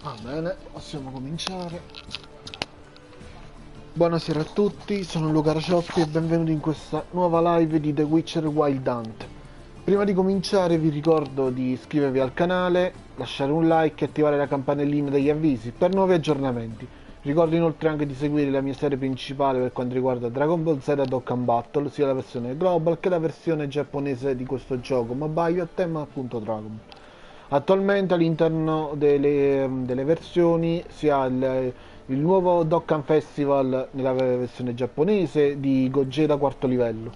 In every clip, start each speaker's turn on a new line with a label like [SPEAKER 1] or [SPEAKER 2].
[SPEAKER 1] Va bene, possiamo cominciare. Buonasera a tutti, sono Luca Raciotti e benvenuti in questa nuova live di The Witcher Wild Hunt. Prima di cominciare vi ricordo di iscrivervi al canale, lasciare un like e attivare la campanellina degli avvisi per nuovi aggiornamenti. Ricordo inoltre anche di seguire la mia serie principale per quanto riguarda Dragon Ball Z Dokkan Battle, sia la versione global che la versione giapponese di questo gioco mobile a tema appunto Dragon Ball. Attualmente all'interno delle versioni si ha il nuovo Dokkan Festival nella versione giapponese di Gogeta quarto livello,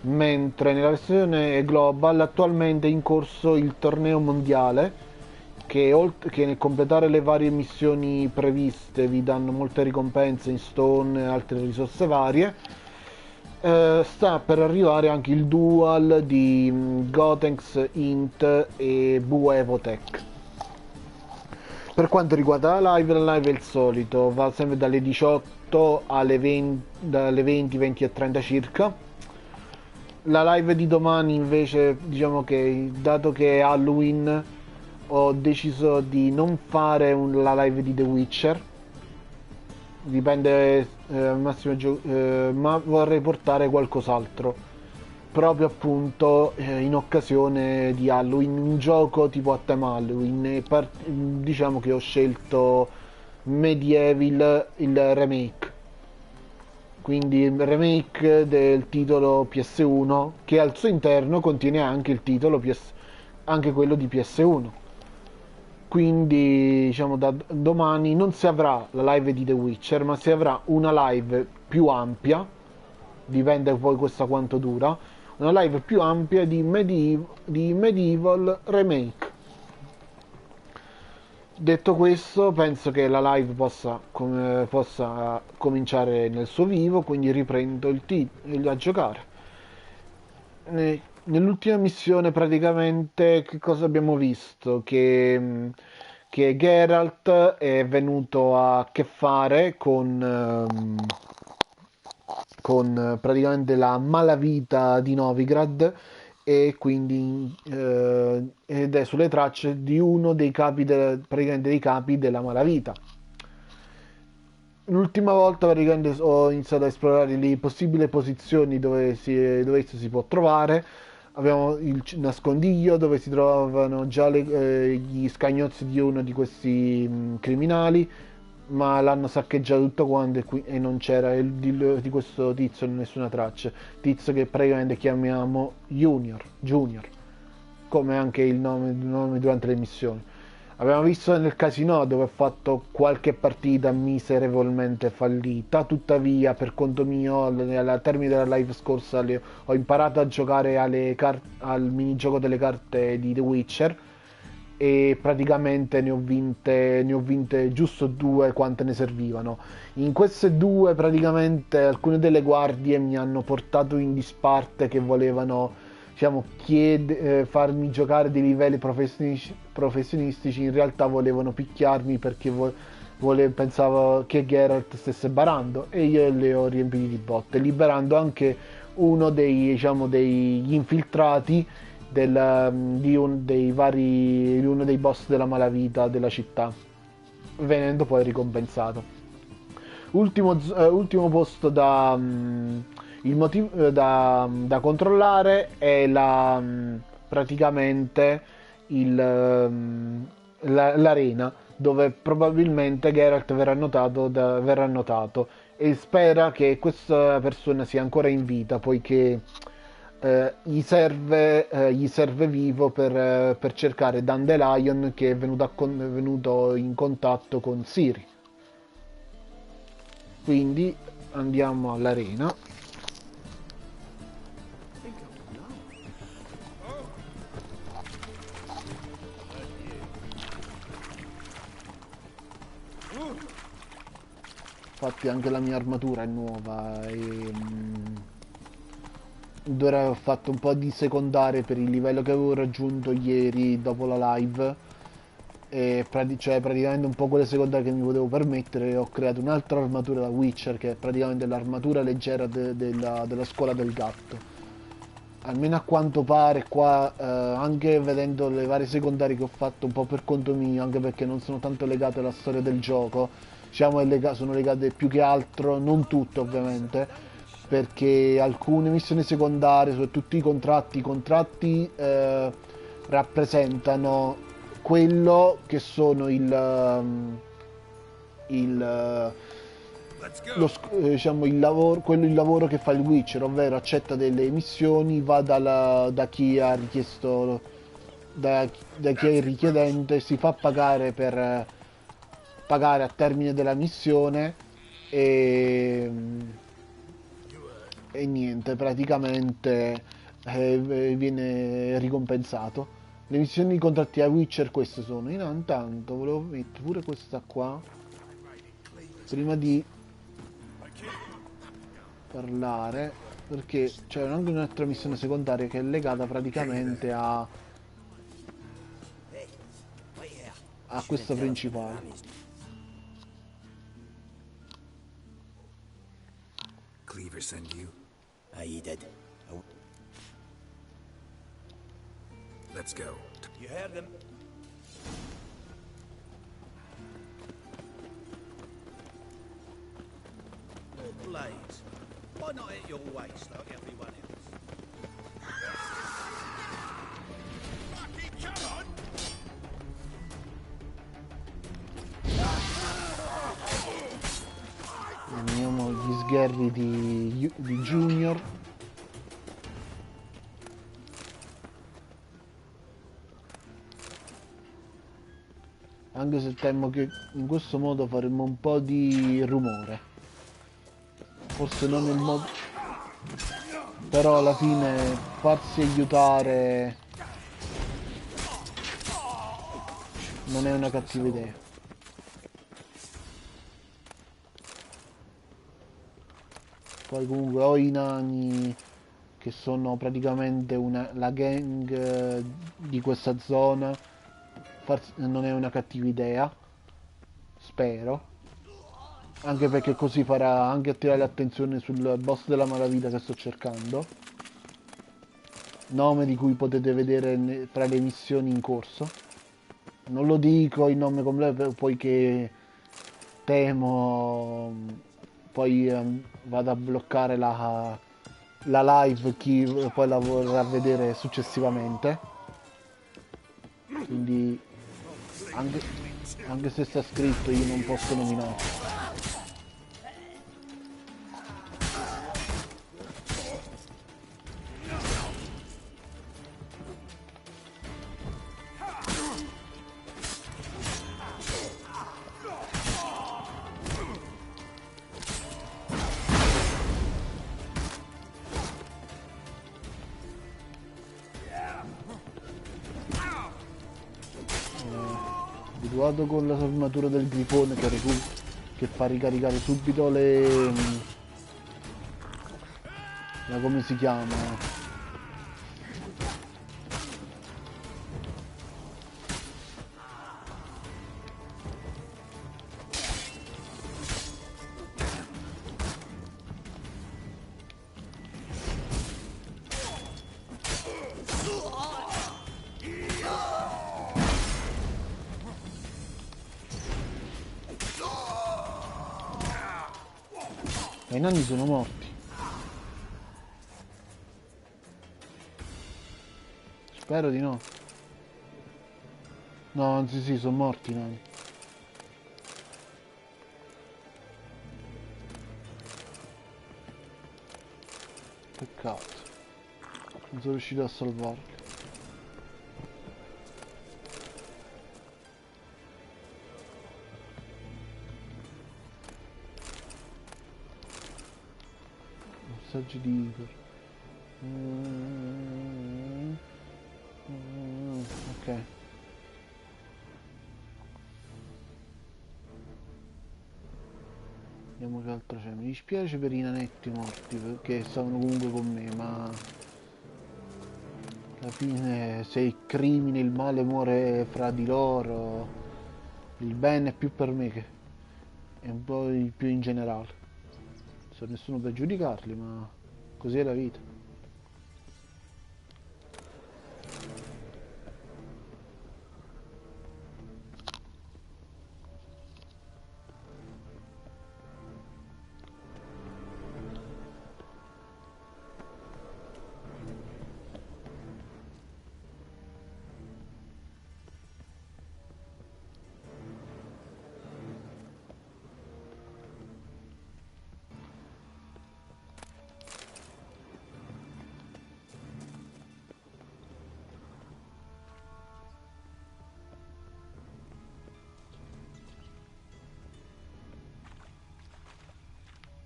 [SPEAKER 1] mentre nella versione global attualmente è in corso il torneo mondiale che nel completare le varie missioni previste vi danno molte ricompense in stone e altre risorse varie. Sta per arrivare anche il dual di Gotenks Int e Bu Evotech. Per quanto riguarda la live è il solito, va sempre dalle 18 alle 20, dalle 20, 20 e 30 circa. La live di domani invece, diciamo che dato che è Halloween, ho deciso di non fare la live di The Witcher. Dipende al massimo, ma vorrei portare qualcos'altro proprio appunto in occasione di Halloween, un gioco tipo a tema Halloween diciamo che ho scelto Medieval, il remake, quindi il remake del titolo PS1 che al suo interno contiene anche il titolo anche quello di PS1. Quindi diciamo da domani non si avrà la live di The Witcher, ma si avrà una live più ampia, dipende poi questa quanto dura, una live più ampia di Medieval Remake. Detto questo, penso che la live possa cominciare nel suo vivo, quindi riprendo a giocare. Nell'ultima missione praticamente che cosa abbiamo visto? Che Geralt è venuto a che fare con praticamente la malavita di Novigrad e quindi ed è sulle tracce di uno dei capi praticamente dei capi della malavita. L'ultima volta praticamente ho iniziato a esplorare le possibili posizioni dove esso si può trovare. Abbiamo il nascondiglio dove si trovano già gli scagnozzi di uno di questi criminali, ma l'hanno saccheggiato tutto quanto e non c'era di questo tizio nessuna traccia. Tizio che praticamente chiamiamo Junior, come anche il nome durante le missioni. Abbiamo visto nel casino dove ho fatto qualche partita miserevolmente fallita, tuttavia per conto mio al termine della live scorsa ho imparato a giocare al minigioco delle carte di The Witcher e praticamente ne ho vinte giusto due quante ne servivano. In queste due praticamente alcune delle guardie mi hanno portato in disparte che volevano diciamo, farmi giocare dei livelli professionistici, in realtà volevano picchiarmi perché pensavo che Geralt stesse barando e io le ho riempiti di botte, liberando anche uno degli infiltrati di uno dei boss della malavita della città, venendo poi ricompensato. Ultimo posto il motivo da controllare è praticamente l'arena dove probabilmente Geralt verrà notato e spera che questa persona sia ancora in vita poiché gli serve vivo per cercare Dandelion che è venuto in contatto con Ciri. Quindi andiamo all'arena. Infatti anche la mia armatura è nuova e ora ho fatto un po' di secondarie per il livello che avevo raggiunto ieri dopo la live e cioè praticamente un po' quelle secondarie che mi potevo permettere. Ho creato un'altra armatura da Witcher che è praticamente l'armatura leggera della scuola del gatto. almeno a quanto pare qua, anche vedendo le varie secondarie che ho fatto un po' per conto mio, anche perché non sono tanto legate alla storia del gioco, diciamo sono legate più che altro, non tutte ovviamente, perché alcune missioni secondarie, soprattutto i contratti rappresentano quello che sono il, diciamo, il lavoro che fa il Witcher, ovvero accetta delle missioni, va da chi ha richiesto, da chi è il richiedente, si fa pagare per pagare a termine della missione e, e niente, praticamente viene ricompensato. Le missioni di contratti a Witcher queste sono. Intanto volevo mettere pure questa qua prima di parlare, perché c'è anche un'altra missione secondaria che è legata praticamente a questa principale.
[SPEAKER 2] Cleaver send you?
[SPEAKER 3] He did.
[SPEAKER 2] Let's go.
[SPEAKER 3] You heard him. Oh, blades. Why not at your waist like everyone else? Fucking come on!
[SPEAKER 1] Vediamo gli sgherri di Junior. Anche se temo che in questo modo faremo un po' di rumore. Forse non nel modo... Però alla fine farsi aiutare non è una cattiva idea. Poi comunque ho i nani che sono praticamente la gang di questa zona. Non è una cattiva idea, spero, anche perché così farà anche attirare l'attenzione sul boss della malavita che sto cercando, nome di cui potete vedere fra le missioni in corso. Non lo dico il nome completo poiché temo poi vado a bloccare la live chi poi la vorrà vedere successivamente, quindi anche se sta scritto io non posso nominare. Abituato con la armatura del grifone che fa ricaricare subito come si chiama? I nani sono morti. Spero di no. No, anzi sì, sono morti i nani. Peccato. Non sono riuscito a salvarli. Messaggi di Igor. Ok. Vediamo che altro c'è. Mi dispiace per i nanetti morti perché stavano comunque con me, ma alla fine se il crimine, il male muore fra di loro, il bene è più per me che è un po' più in generale. Non so nessuno per giudicarli, ma così è la vita.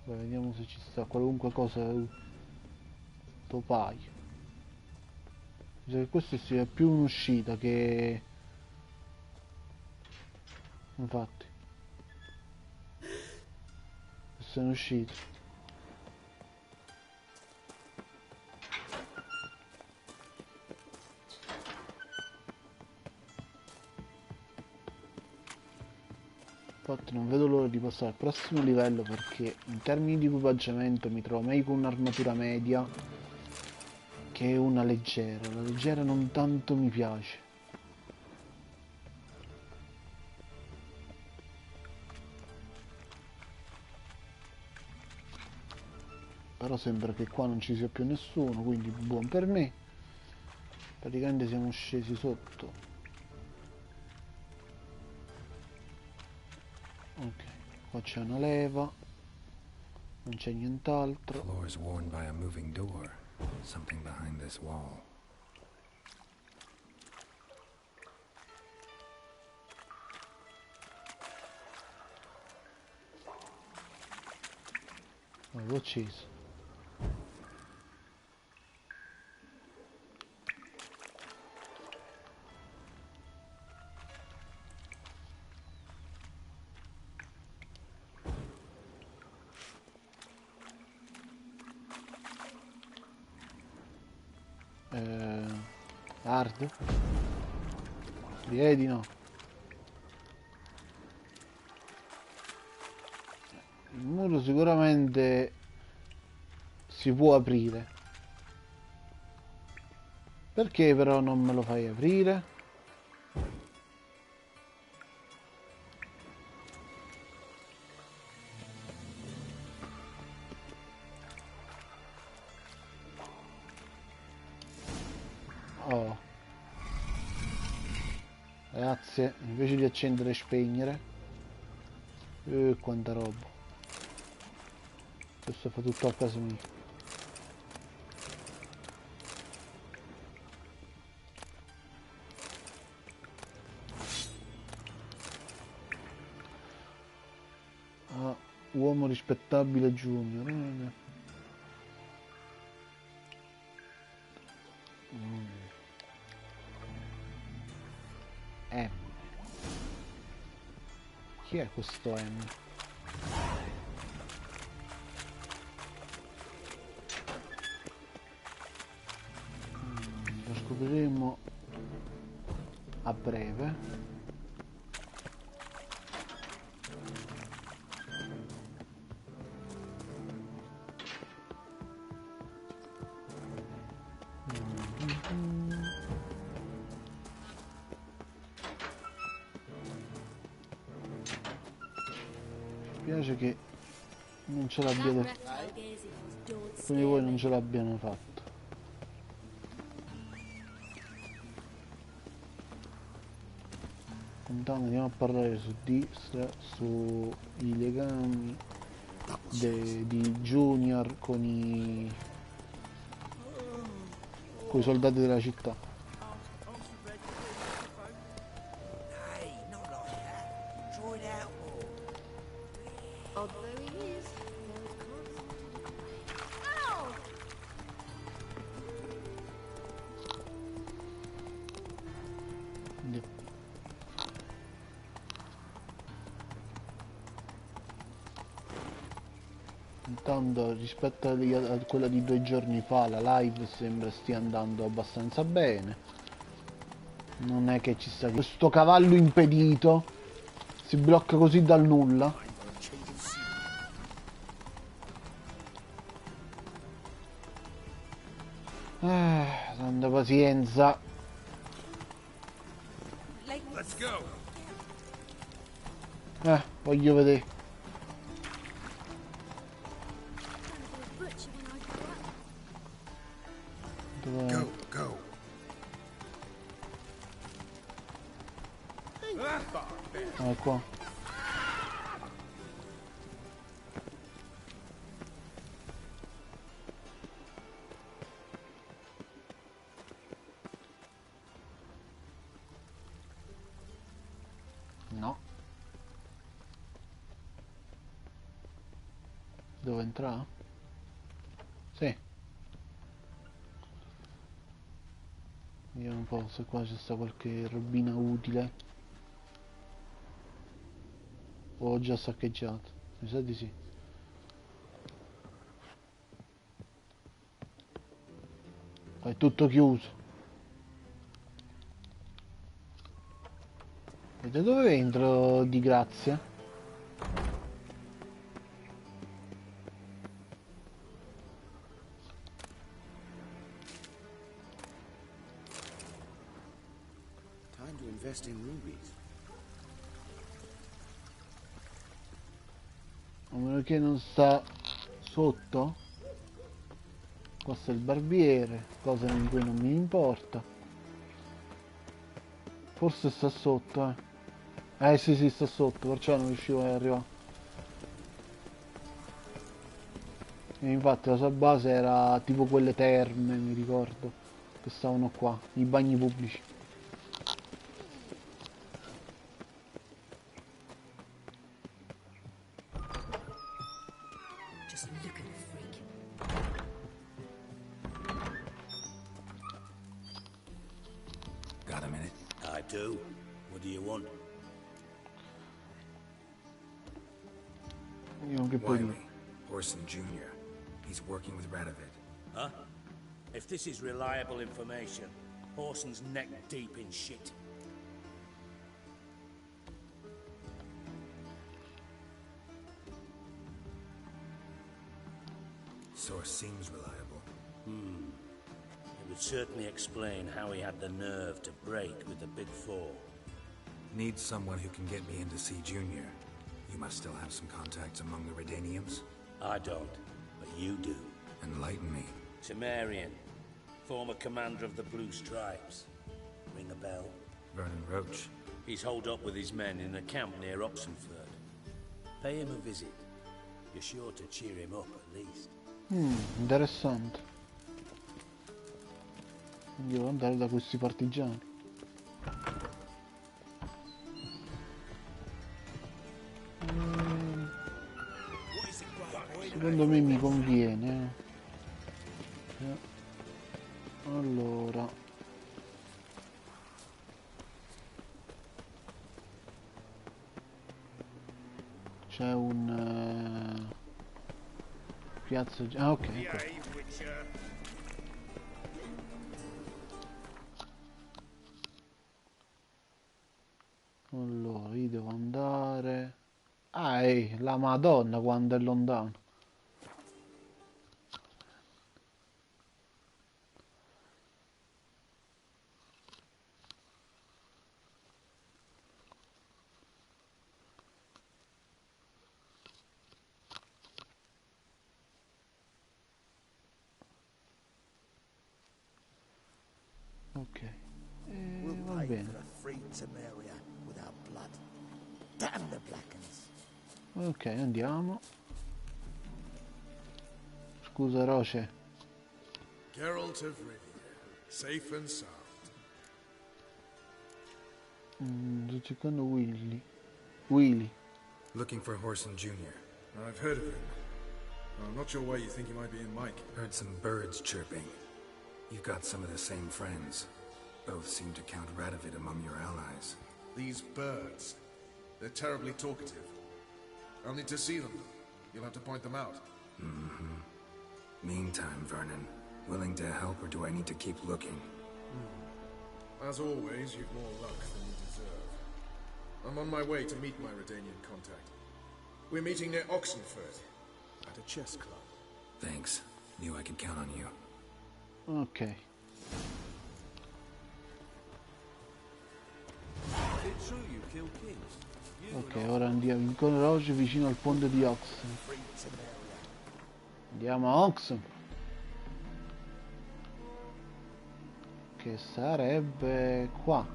[SPEAKER 1] Beh, vediamo se ci sta qualunque cosa topaio. Mi sa che questo sia più un'uscita che... Infatti, questo è un'uscita. Infatti non vedo l'ora di passare al prossimo livello perché in termini di equipaggiamento mi trovo meglio con un'armatura media che una leggera. La leggera non tanto mi piace. Però sembra che qua non ci sia più nessuno, quindi buon per me. Praticamente siamo scesi sotto. Ok, qua c'è una leva, non c'è nient'altro.
[SPEAKER 2] Floor is worn by a moving door. Something behind this wall.
[SPEAKER 1] L'ho acceso. Hard? Direi di no. Il muro sicuramente si può aprire. Perché però non me lo fai aprire? Oh, grazie. Invece di accendere e spegnere. Quanta roba. Questo fa tutto a casa mia. Ah, uomo rispettabile junior. M. Chi è questo M? Lo scopriremo a breve. Mi piace che non ce l'abbiate, alcuni di voi non ce l'abbiano fatto. Intanto andiamo a parlare su sui legami di Junior con i soldati della città.
[SPEAKER 3] Hey, not like that. Try it out more.
[SPEAKER 4] Odd though he is, those constant. Ow!
[SPEAKER 1] Quindi, intanto rispetto a quella di 2 giorni fa la live sembra stia andando abbastanza bene. Non è che ci sta questo cavallo impedito si blocca così dal nulla. Tanta pazienza.
[SPEAKER 2] Let's go.
[SPEAKER 1] Voglio vedere. Dov'è?
[SPEAKER 2] Go, go.
[SPEAKER 1] È qua. No. Devo entrare? Sì. Vediamo un po' se qua c'è sta qualche robina utile. O ho già saccheggiato. Mi sa di sì. È tutto chiuso. E da dove entro di grazia?
[SPEAKER 3] Time to invest in rubies.
[SPEAKER 1] A meno che non sta sotto. Qua sta il barbiere, cosa di cui non mi importa. Forse sta sotto, eh. Sì, sì, sta sotto, perciò non riuscivo ad arrivare. E infatti la sua base era tipo quelle terme, mi ricordo, che stavano qua, i bagni pubblici.
[SPEAKER 4] Just look at a freak.
[SPEAKER 2] Got a minute?
[SPEAKER 3] I do. What do you want?
[SPEAKER 1] Vediamo che poi...
[SPEAKER 2] Wiley, Orson Jr. He's working with Radovid.
[SPEAKER 3] Huh? If this is reliable information, Horson's neck deep in shit.
[SPEAKER 2] Source seems reliable.
[SPEAKER 3] It would certainly explain how he had the nerve to break with the Big Four.
[SPEAKER 2] Need someone who can get me in to see Junior. You must still have some contacts among the Redaniums.
[SPEAKER 3] I don't, but you do.
[SPEAKER 2] Enlighten me.
[SPEAKER 3] Temerian, former commander of the Blue Stripes. Ring a bell?
[SPEAKER 2] Vernon Roach.
[SPEAKER 3] He's holed up with his men in a camp near Oxenford. Pay him a visit. You're sure to cheer him up at least.
[SPEAKER 1] Interessante. Quindi devo andare da questi partigiani. Secondo me mi conviene. Allora. C'è un... piazza... Ah, ok, ok. Allora, io devo andare... Ah, la Madonna quando è lontano. Ok. Va bene. Ok, andiamo. Scusa, Roce.
[SPEAKER 5] Geralt of Rivia, safe and sound.
[SPEAKER 1] Sto cercando Willy. Willy.
[SPEAKER 2] Looking for Horson Jr.
[SPEAKER 5] I've heard of him. I'm not sure why you think he might be in Mike.
[SPEAKER 2] Heard some birds chirping. You've got some of the same friends. Both seem to count Radovid among your allies.
[SPEAKER 5] These birds, they're terribly talkative. I'll need to see them. You'll have to point them out.
[SPEAKER 2] Meantime, Vernon, willing to help or do I need to keep looking?
[SPEAKER 5] As always, you've more luck than you deserve. I'm on my way to meet my Redanian contact. We're meeting near Oxenford, at a chess club.
[SPEAKER 2] Thanks. Knew I could count on you.
[SPEAKER 1] Ok. Ok, ora andiamo in Roce vicino al ponte di Oxen. Andiamo a Oxen. Che sarebbe qua.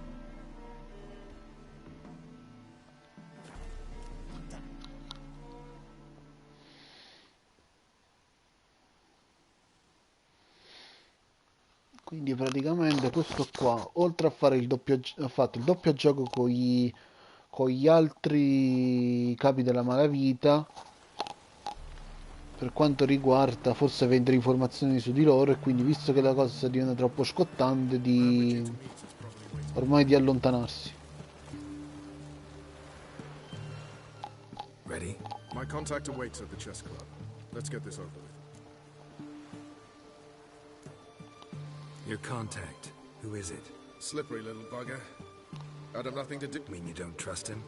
[SPEAKER 1] Quindi praticamente questo qua, oltre a fare il doppio, ha fatto il doppio gioco con gli altri capi della malavita, per quanto riguarda forse vendere informazioni su di loro, e quindi visto che la cosa diventa troppo scottante
[SPEAKER 5] Advocate
[SPEAKER 1] di
[SPEAKER 5] to meet is probably waiting.
[SPEAKER 1] ormai di allontanarsi.
[SPEAKER 2] Ready?
[SPEAKER 5] My contact awaits at the chess club. Let's get this over with.
[SPEAKER 2] Your contact. Who is it?
[SPEAKER 5] Slippery little bugger. I'd have nothing to do.
[SPEAKER 2] Mean you don't trust him?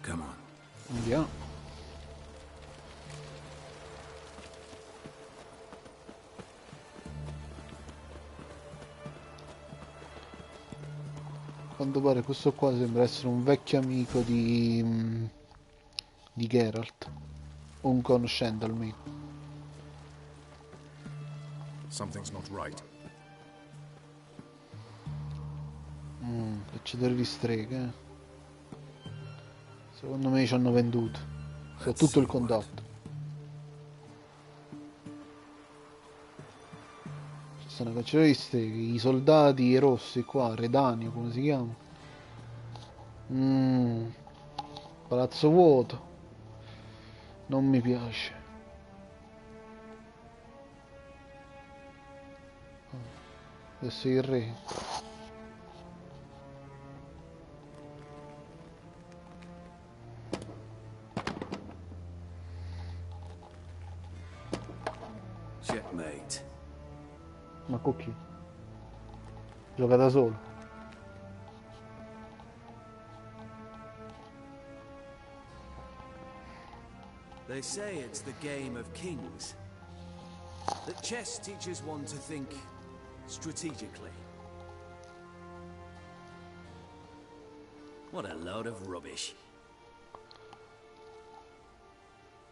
[SPEAKER 2] Come on.
[SPEAKER 1] Andiamo. A quanto pare questo qua sembra essere un vecchio amico di Geralt, o un conoscente almeno.
[SPEAKER 5] Something's not right.
[SPEAKER 1] Cacciatore di streghe, eh. Secondo me ci hanno venduto. So
[SPEAKER 2] Let's
[SPEAKER 1] tutto il
[SPEAKER 2] see what.
[SPEAKER 1] contatto. Ci sono cacciatori di streghe, i soldati rossi qua, Redanio, come si chiama? Palazzo vuoto. Non mi piace. Adesso il re.
[SPEAKER 3] Checkmate.
[SPEAKER 1] Ma con chi? Gioca da solo.
[SPEAKER 6] They say it's the game of kings. That chess teaches one to think strategically.
[SPEAKER 3] What a load of rubbish.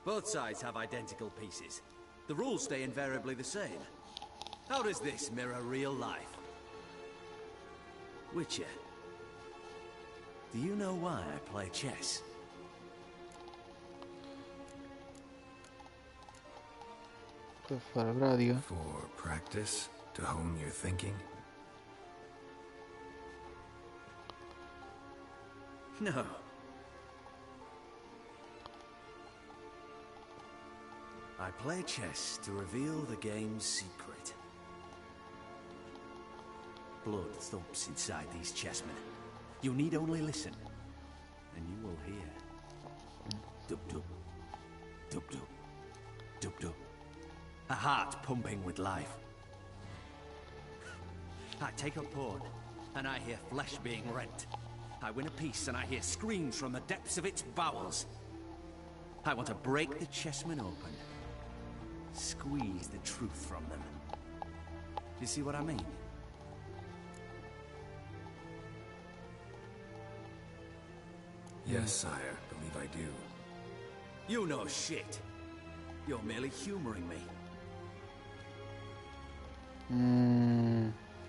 [SPEAKER 6] Both sides have identical pieces. The rules stay invariably the same. How does this mirror real life?
[SPEAKER 3] Witcher, do you know why I play chess?
[SPEAKER 1] Per fare pratica.
[SPEAKER 2] For practice? To hone your thinking?
[SPEAKER 3] No. I play chess to reveal the game's secret. Blood thumps inside these chessmen. You need only listen, and you will hear. Dub-dub. Dub-dub. Dub-dub. A heart pumping with life. I take a pawn, and I hear flesh being rent. I win a piece, and I hear screams from the depths of its bowels. I want to break the chessmen open. Squeeze the truth from them. You see what I mean?
[SPEAKER 2] Yes, sire. Believe I do.
[SPEAKER 6] You know shit. You're merely humoring me.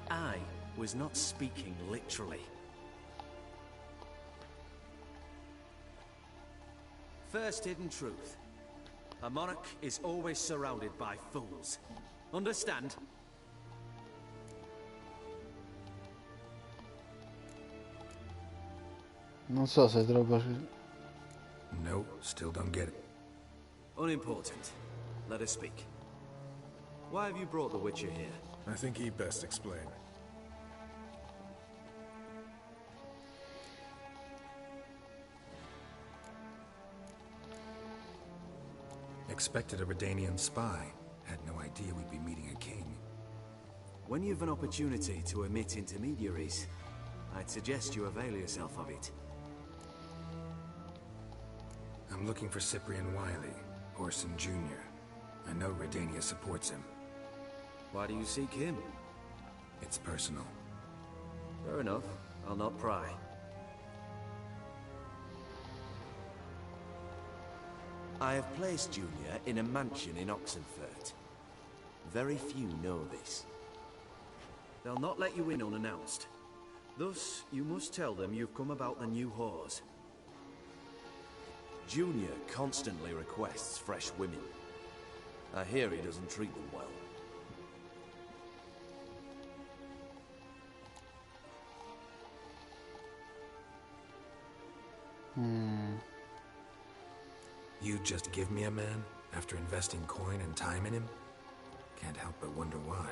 [SPEAKER 3] I was not speaking literally.
[SPEAKER 6] First hidden truth. A monarch is always surrounded by fools. Understand?
[SPEAKER 1] Non so se è troppo.
[SPEAKER 2] No, still don't get it.
[SPEAKER 6] Unimportant. Let us speak. Why have you brought the Witcher here?
[SPEAKER 5] I think he'd best explain.
[SPEAKER 2] Expected a Redanian spy. Had no idea we'd be meeting a king.
[SPEAKER 6] When you've an opportunity to omit intermediaries, I'd suggest you avail yourself of it.
[SPEAKER 2] I'm looking for Cyprian Wiley, Orson Jr. I know Redania supports him.
[SPEAKER 6] Why do you seek him?
[SPEAKER 2] It's personal.
[SPEAKER 6] Fair enough. I'll not pry. I have placed Junior in a mansion in Oxenfurt. Very few know this. They'll not let you in unannounced. Thus, you must tell them you've come about the new whores. Junior constantly requests fresh women. I hear he doesn't treat them well.
[SPEAKER 2] You'd just give me a man after investing coin and time in him? Can't help but wonder why.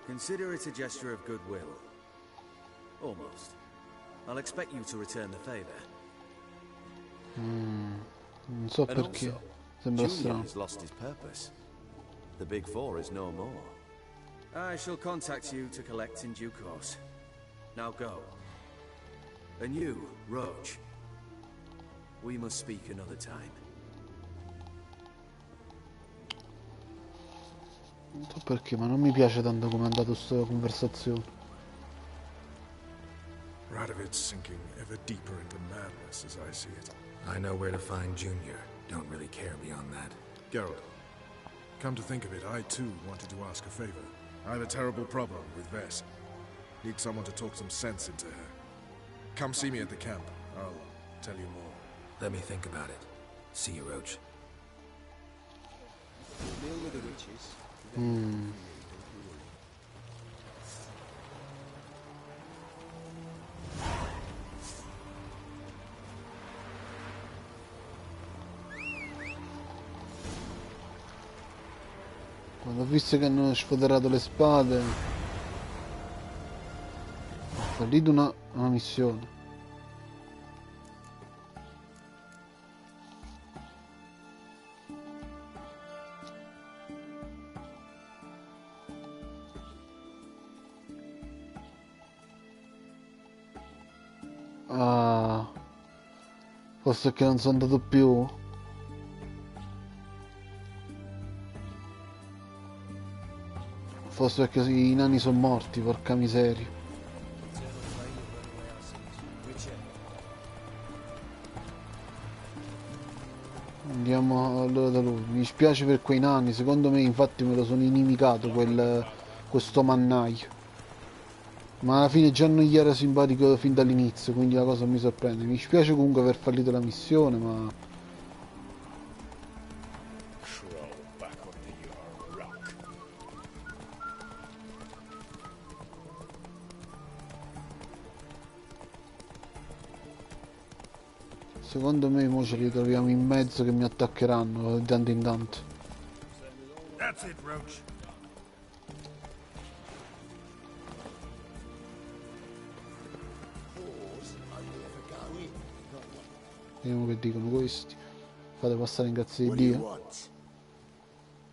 [SPEAKER 6] Consider it a gesture of goodwill. Almost. I'll expect you to return the favor.
[SPEAKER 1] Non so
[SPEAKER 6] And
[SPEAKER 1] perché.
[SPEAKER 6] also,
[SPEAKER 1] Sembra
[SPEAKER 6] Junior
[SPEAKER 1] strano.
[SPEAKER 6] has lost his purpose. The Big Four is no more. I shall contact you to collect in due course. Now go. And you, Roach. We must speak another time.
[SPEAKER 1] Non so perché, ma non mi piace tanto come è andata questa conversazione.
[SPEAKER 5] Radovid's sinking ever deeper into madness as I see it.
[SPEAKER 2] I know where to find Junior. Don't really care beyond that.
[SPEAKER 5] Geralt, come to think of it, I too wanted to ask a favor. I have a terrible problem with Vess. Need someone to talk some sense into her. Come see me at the camp. I'll tell you more.
[SPEAKER 2] Let me think about it. See you, Roach.
[SPEAKER 1] Quando ho visto che hanno sfoderato le spade, ho fallito una missione. Ah, forse è che non sono andato più. Forse perché i nani sono morti, porca miseria. Andiamo allora da lui. Mi dispiace per quei nani, secondo me infatti me lo sono inimicato questo mannaio. Ma alla fine già non gli era simpatico fin dall'inizio, quindi la cosa mi sorprende. Mi dispiace comunque aver fallito la missione, ma... Secondo me mo ce li troviamo in mezzo che mi attaccheranno di tanto in tanto.
[SPEAKER 5] That's it, Roach.
[SPEAKER 1] Vediamo che dicono questi. Fate passare in cazzo di Dio.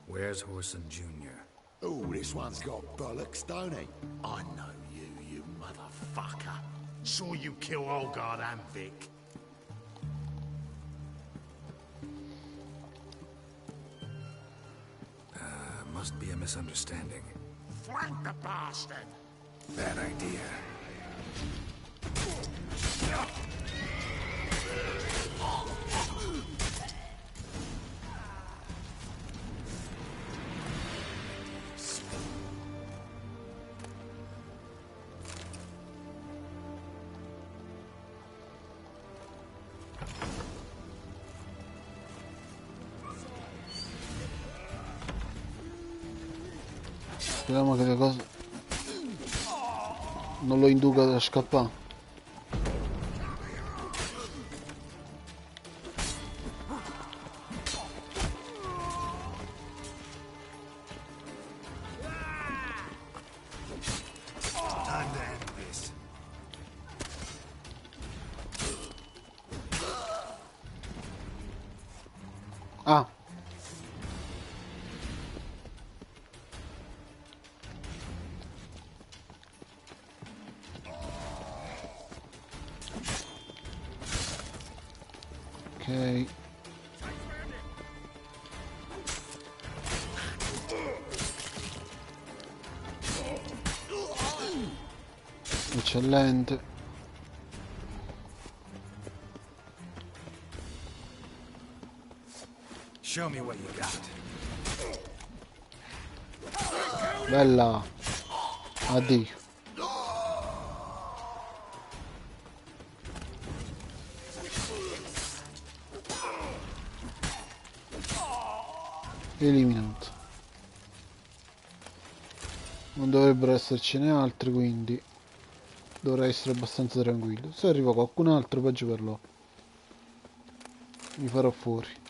[SPEAKER 2] Where's Whoreson Jr.?
[SPEAKER 7] Oh, this one's got bollocks, don't he? I know you, you motherfucker. Saw you kill Olgard and Vic.
[SPEAKER 2] Must be a misunderstanding.
[SPEAKER 7] Flank the bastard!
[SPEAKER 2] Bad idea.
[SPEAKER 1] Speriamo che le cose non lo induca a scappare. Ah, ok. Eccellente.
[SPEAKER 2] Show me what you got.
[SPEAKER 1] Bella. Addio. Eliminato. Non dovrebbero essercene altri, quindi dovrei essere abbastanza tranquillo. Se arriva qualcun altro peggio per loro. li farò fuori.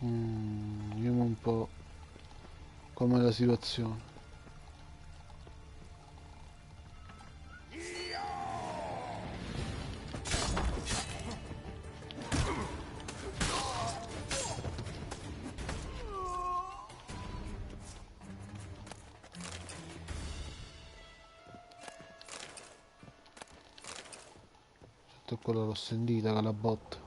[SPEAKER 1] Vediamo un po' com'è la situazione. Certo, quella l'ho sentita che la botta.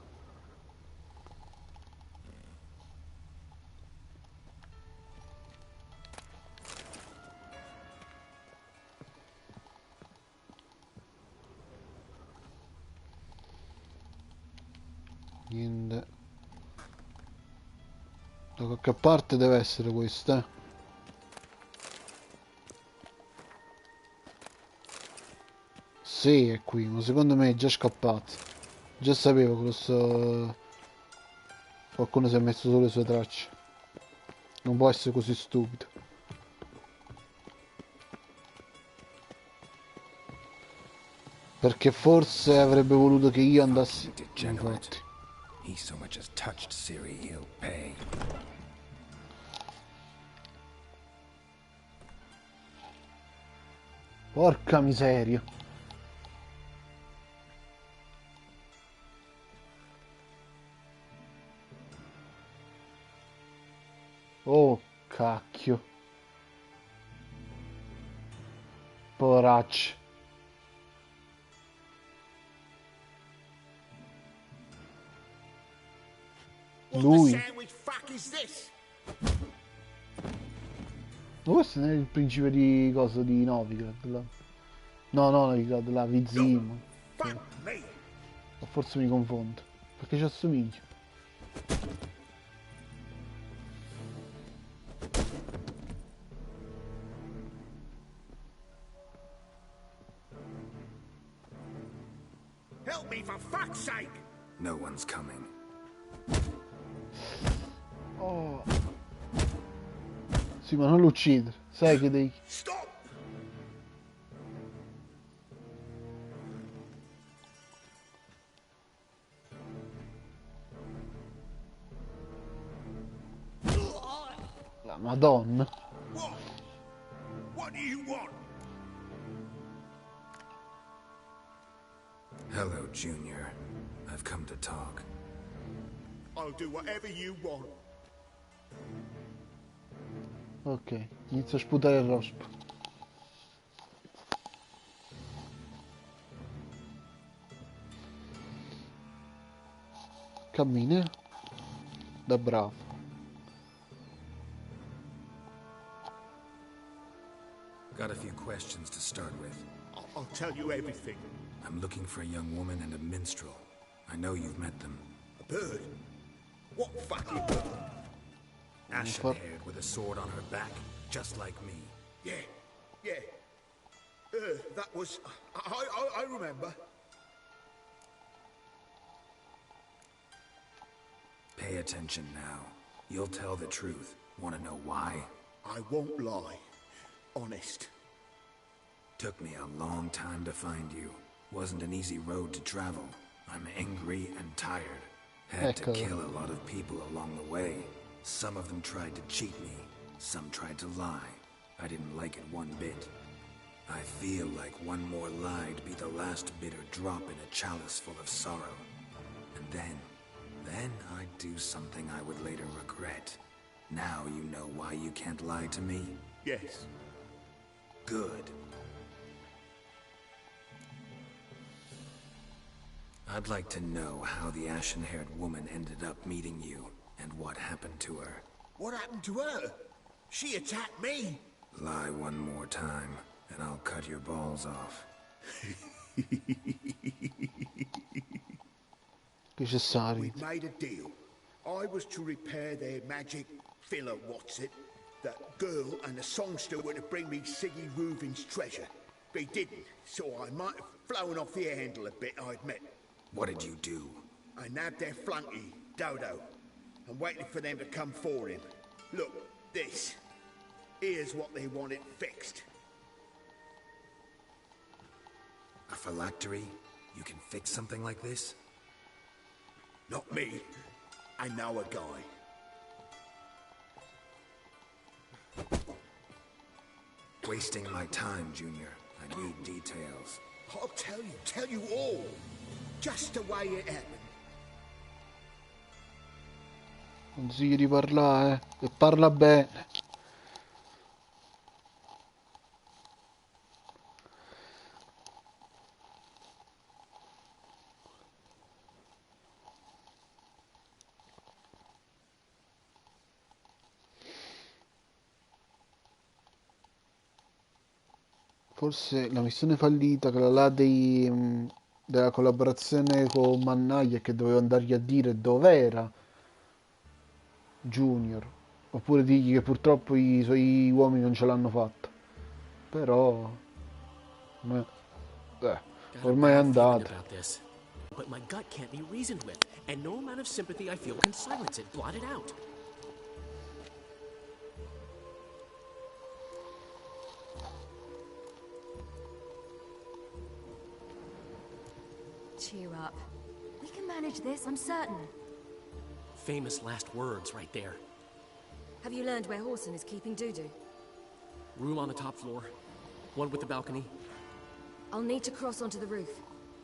[SPEAKER 1] Niente. Da qualche parte deve essere questa. Sì, è qui, ma secondo me è già scappato. Già sapevo che lo so. Qualcuno si è messo sulle sue tracce. Non può essere così stupido. Perché forse avrebbe voluto che io andassi. Infatti.
[SPEAKER 2] He so much as touched Siri, he'll pay.
[SPEAKER 1] Porca miseria. Oh, cacchio. Poraccio. Lui. Ma questo non è il principe di cosa di Novigrad là. No, no, Novigrad, la Vizim. O forse mi confondo. Perché ci assomiglia.
[SPEAKER 7] Help me for fuck's sake!
[SPEAKER 2] No one's coming.
[SPEAKER 1] Oh. Sì, ma non lo uccidere. Sai che devi...
[SPEAKER 7] Stop!
[SPEAKER 1] La Madonna.
[SPEAKER 7] What? What do you want?
[SPEAKER 2] Hello, Junior. I've come to talk.
[SPEAKER 7] I'll do whatever you want.
[SPEAKER 1] Ok, inizio a sputare il rospo. Cammina. Da bravo.
[SPEAKER 2] Got a few questions to start with.
[SPEAKER 7] I'll tell you everything.
[SPEAKER 2] I'm looking for a young woman and a minstrel. I know you've met them.
[SPEAKER 7] A bird? What fucking bird?
[SPEAKER 2] Ashen-haired with a sword on her back, just like me.
[SPEAKER 7] Yeah, yeah. That was... I remember.
[SPEAKER 2] Pay attention now. You'll tell the truth. Want to know why?
[SPEAKER 7] I won't lie. Honest.
[SPEAKER 2] Took me a long time to find you. Wasn't an easy road to travel. I'm angry and tired. Had to kill a lot of people along the way. Some of them tried to cheat me. Some tried to lie. I didn't like it one bit. I feel like one more lie'd be the last bitter drop in a chalice full of sorrow. And then I'd do something I would later regret. Now you know why you can't lie to me?
[SPEAKER 7] Yes.
[SPEAKER 2] Good. I'd like to know how the ashen-haired woman ended up meeting you, and what happened to her.
[SPEAKER 7] What happened to her? She attacked me.
[SPEAKER 2] Lie one more time, and I'll cut your balls off.
[SPEAKER 1] Necessario.
[SPEAKER 7] We made a deal. I was to repair their magic filler, what's it? That girl and the songster were to bring me Siggy Reuven's treasure. They didn't, so I might have flown off the handle a bit, I admit.
[SPEAKER 2] What did you do?
[SPEAKER 7] I nabbed their flunky, Dodo, and waited for them to come for him. Look, this. Here's what they wanted fixed.
[SPEAKER 2] A phylactery? You can fix something like this?
[SPEAKER 7] Not me. I know a guy.
[SPEAKER 2] Wasting my time, Junior. I need details.
[SPEAKER 7] I'll tell you all. Just the way it happened.
[SPEAKER 1] Consigli di parlare, e parla bene. Forse la missione fallita, quella là della collaborazione con Mannaia, che dovevo andargli a dire dov'era Junior, oppure dirgli che purtroppo i suoi uomini non ce l'hanno fatta. Però ormai è andata.
[SPEAKER 8] But my gut can't be reasoned with, and no amount of sympathy I feel can silence it, blot it out.
[SPEAKER 4] Cheer up. We can manage this, I'm certain.
[SPEAKER 8] Famous last words right there.
[SPEAKER 4] Have you learned where Horson is keeping Dudu?
[SPEAKER 8] Room on the top floor. One with the balcony.
[SPEAKER 4] I'll need to cross onto the roof.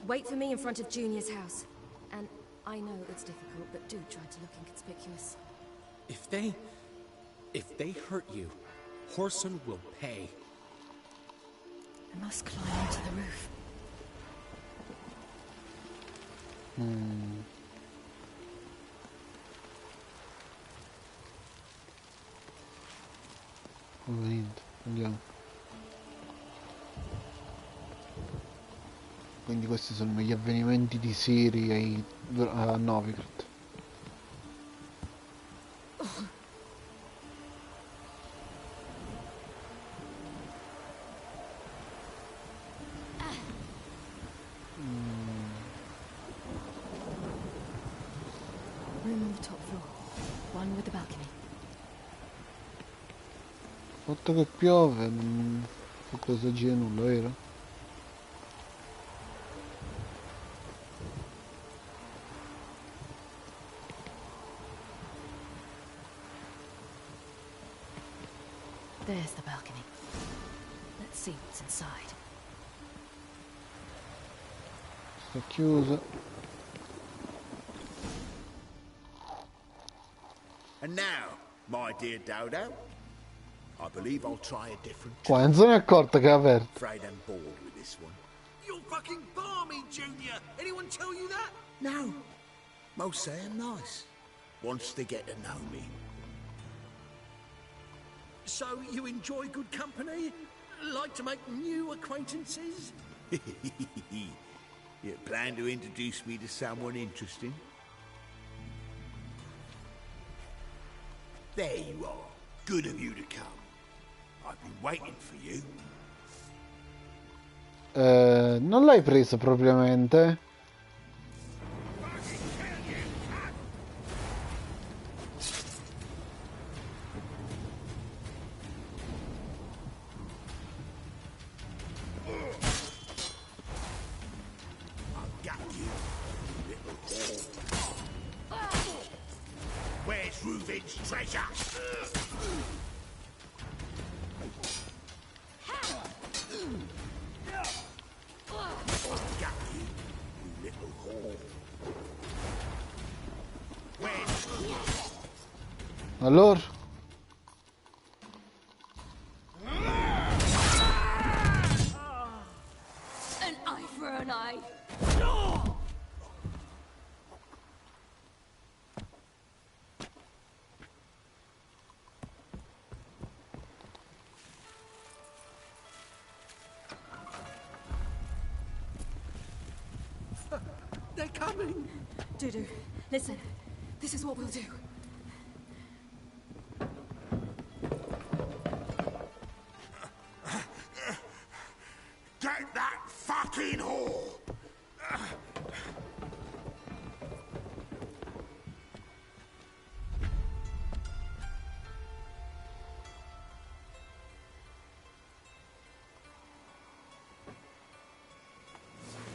[SPEAKER 4] Wait for me in front of Junior's house. And I know it's difficult, but do try to look inconspicuous.
[SPEAKER 8] If they hurt you, Horson will pay.
[SPEAKER 4] I must climb onto the roof.
[SPEAKER 1] Niente, andiamo. Quindi questi sono gli avvenimenti di serie a Novigrad.
[SPEAKER 4] Room on the top floor. One with the balcony.
[SPEAKER 1] Il fatto che piove non fa presagire nulla, vero?
[SPEAKER 4] There's the balcony. Let's see what's inside.
[SPEAKER 1] Sta chiusa.
[SPEAKER 7] And now, my dear Dodo, I believe I'll try a different
[SPEAKER 1] Qua non se ne è accorta che è aperta.
[SPEAKER 7] Afraid I'm bored with this one.
[SPEAKER 6] You're fucking balmy, Junior! Anyone tell you that?
[SPEAKER 7] No. Most say I'm nice. Wants to get to know me.
[SPEAKER 6] So you enjoy good company? Like to make new acquaintances?
[SPEAKER 7] You plan to introduce me to someone interesting? There you are. Good of you to come. I've been waiting for you.
[SPEAKER 1] Non l'hai presa propriamente?
[SPEAKER 7] I've got you, little whore. Where's Reuven's treasure?
[SPEAKER 1] Allora?
[SPEAKER 4] An eye for an eye.
[SPEAKER 6] They're coming!
[SPEAKER 4] Dudu, listen. This is what we'll do.
[SPEAKER 7] Get that fucking whore!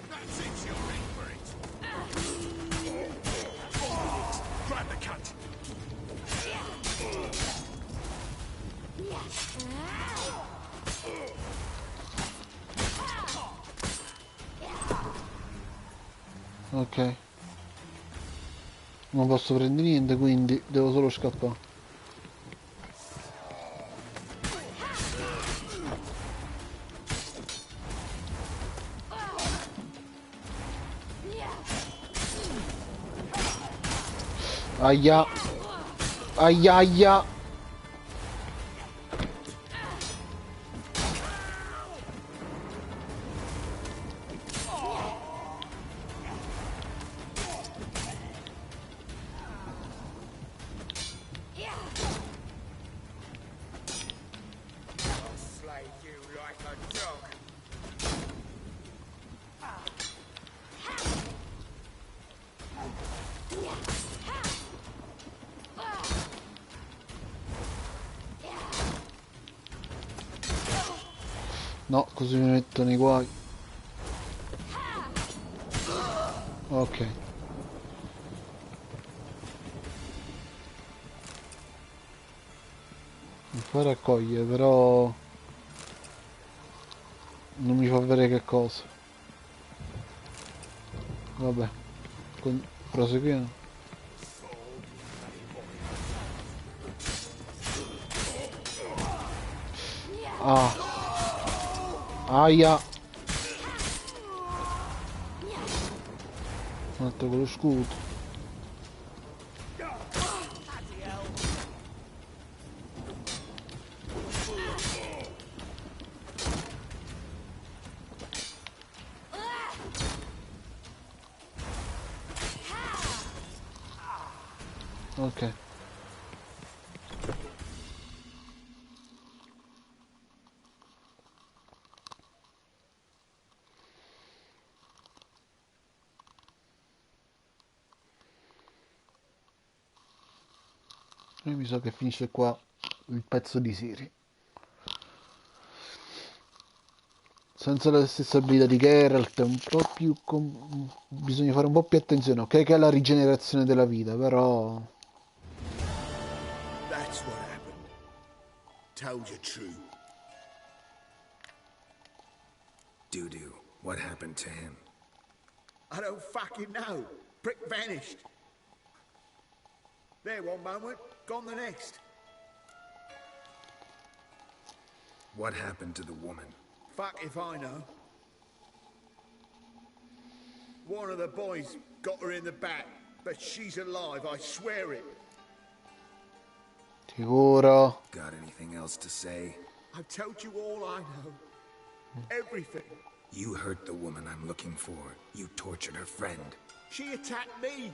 [SPEAKER 5] That's it, you're in for it. Grab the cunt.
[SPEAKER 1] Ok. Non posso prendere niente, quindi devo solo scappare. Aia. Aia aia. No, così mi metto nei guai. Ok. Mi fa raccogliere, però non mi fa vedere che cosa. Vabbè, proseguiamo. Ah. Aia. Un altro con lo scudo. Ok. E mi sa che finisce qua il pezzo di serie. Senza la stessa abilità di Geralt, è un po' più bisogna fare un po' più attenzione. Ok che è la rigenerazione della vita, però
[SPEAKER 7] That's what happened. Told you true.
[SPEAKER 2] Doo-doo, what happened to him?
[SPEAKER 7] I don't fucking know. Prick vanished. There one moment, gone the next.
[SPEAKER 2] What happened to the woman?
[SPEAKER 7] Fuck if I know. One of the boys got her in the back, but she's alive, I swear it.
[SPEAKER 1] sicuro.
[SPEAKER 2] Got anything else to say?
[SPEAKER 7] I've told you all I know. Everything.
[SPEAKER 2] You hurt the woman I'm looking for. You tortured her friend.
[SPEAKER 7] She attacked me.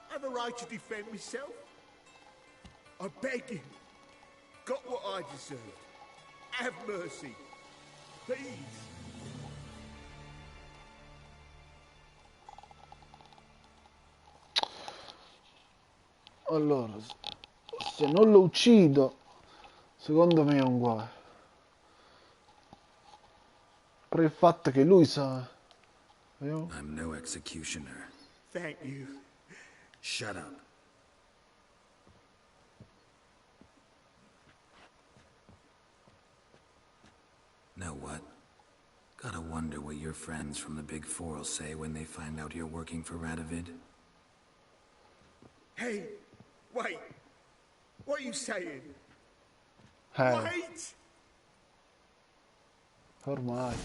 [SPEAKER 7] I have a right to defend myself. I beg you. Got what I deserved. Have mercy. Please.
[SPEAKER 1] Allora, se non lo uccido, secondo me è un guaio. Per il fatto che lui sa... Vediamo.
[SPEAKER 2] I'm no executioner.
[SPEAKER 7] Thank you.
[SPEAKER 2] Shut up. Know what? Gotta wonder what your friends from the Big Four will say when they find out you're working for Radovid.
[SPEAKER 7] Hey, wait. What are you saying? Wait!
[SPEAKER 1] Ormai.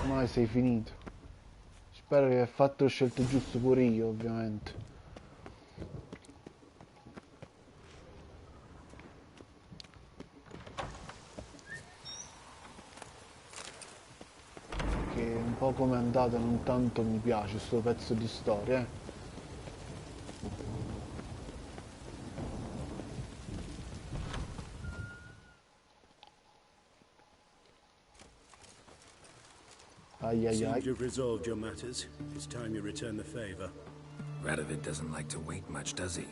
[SPEAKER 1] Ormai sei finito. Spero che hai fatto le scelte giuste pure io, ovviamente. po' come è andata non tanto mi piace sto pezzo di storia, Ai ai ai.
[SPEAKER 9] Seems you've resolved your matters. It's time you return the favor.
[SPEAKER 2] Radovid doesn't like to wait much, does he?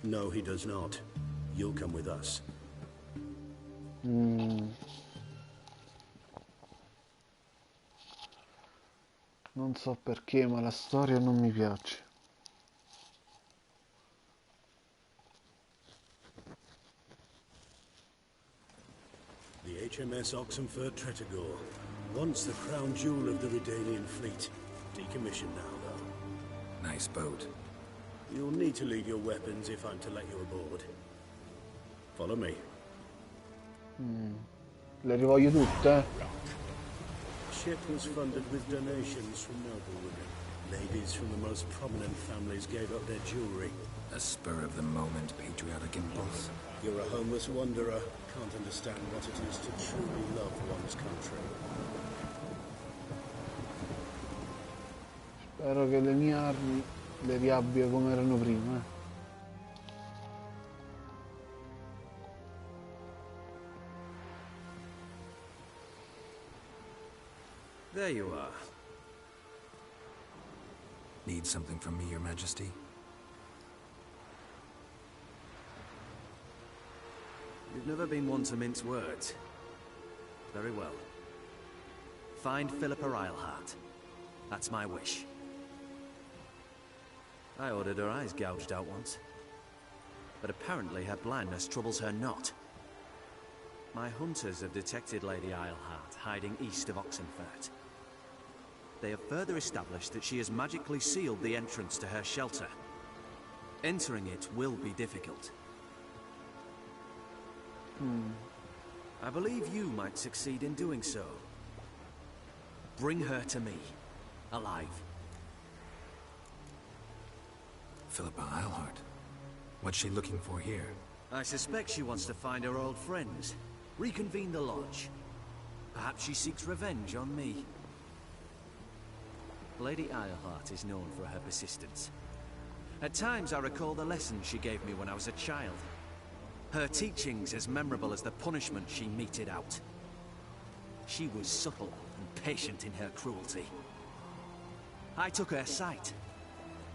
[SPEAKER 9] No, he does not. You'll come with us.
[SPEAKER 1] Non so perché, ma la storia non mi piace.
[SPEAKER 9] The HMS Oxenford Tretogor, once the crown jewel of the Redanian fleet. Decommissioned now, though.
[SPEAKER 2] Nice boat.
[SPEAKER 9] You'll need to leave your weapons if I'm to let you aboard. Follow me.
[SPEAKER 1] Le rivoglio tutte?
[SPEAKER 9] Ship was funded with donations from noblewomen. Ladies from the most prominent families gave up their jewelry.
[SPEAKER 2] A spur-of-the-moment patriotic impulse.
[SPEAKER 9] You're a homeless wanderer. Can't understand what it is to truly love one's country.
[SPEAKER 1] Spero che le mie armi le riabbia come erano prima.
[SPEAKER 6] There you are.
[SPEAKER 2] Need something from me, Your Majesty?
[SPEAKER 6] You've never been one to mince words. Very well. Find Philippa Eilhart. That's my wish. I ordered her eyes gouged out once. But apparently her blindness troubles her not. My hunters have detected Lady Eilhart hiding east of Oxenfurt. They have further established that she has magically sealed the entrance to her shelter. Entering it will be difficult. I believe you might succeed in doing so. Bring her to me, alive.
[SPEAKER 2] Philippa Eilhart. What's she looking for here?
[SPEAKER 6] I suspect she wants to find her old friends, reconvene the lodge. Perhaps she seeks revenge on me. Lady Eilhart is known for her persistence. At times I recall the lessons she gave me when I was a child. Her teachings as memorable as the punishment she meted out. She was subtle and patient in her cruelty. I took her sight,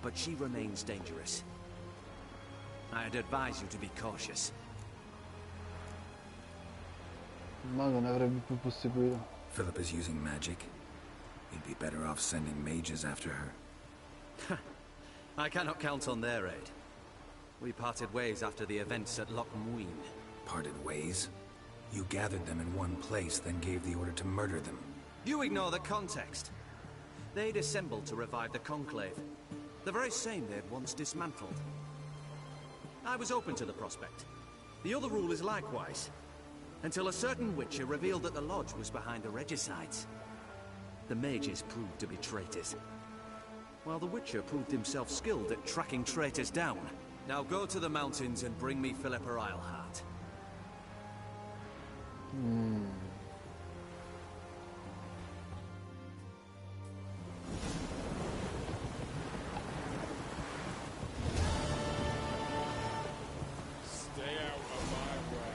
[SPEAKER 6] but she remains dangerous. I'd advise you to be cautious.
[SPEAKER 1] Il mago ne avrebbe più possibilità.
[SPEAKER 2] Philip is using magic. You'd be better off sending mages after her.
[SPEAKER 6] I cannot count on their aid. We parted ways after the events at Loch Muin.
[SPEAKER 2] Parted ways? You gathered them in one place, then gave the order to murder them.
[SPEAKER 6] You ignore the context. They'd assembled to revive the Conclave. The very same they had once dismantled. I was open to the prospect. The other rulers likewise. Until a certain witcher revealed that the Lodge was behind the regicides. The mages proved to be traitors. While the witcher proved himself skilled at tracking traitors down. Now go to the mountains and bring me Philippa Eilhart.
[SPEAKER 10] Stay out of my way.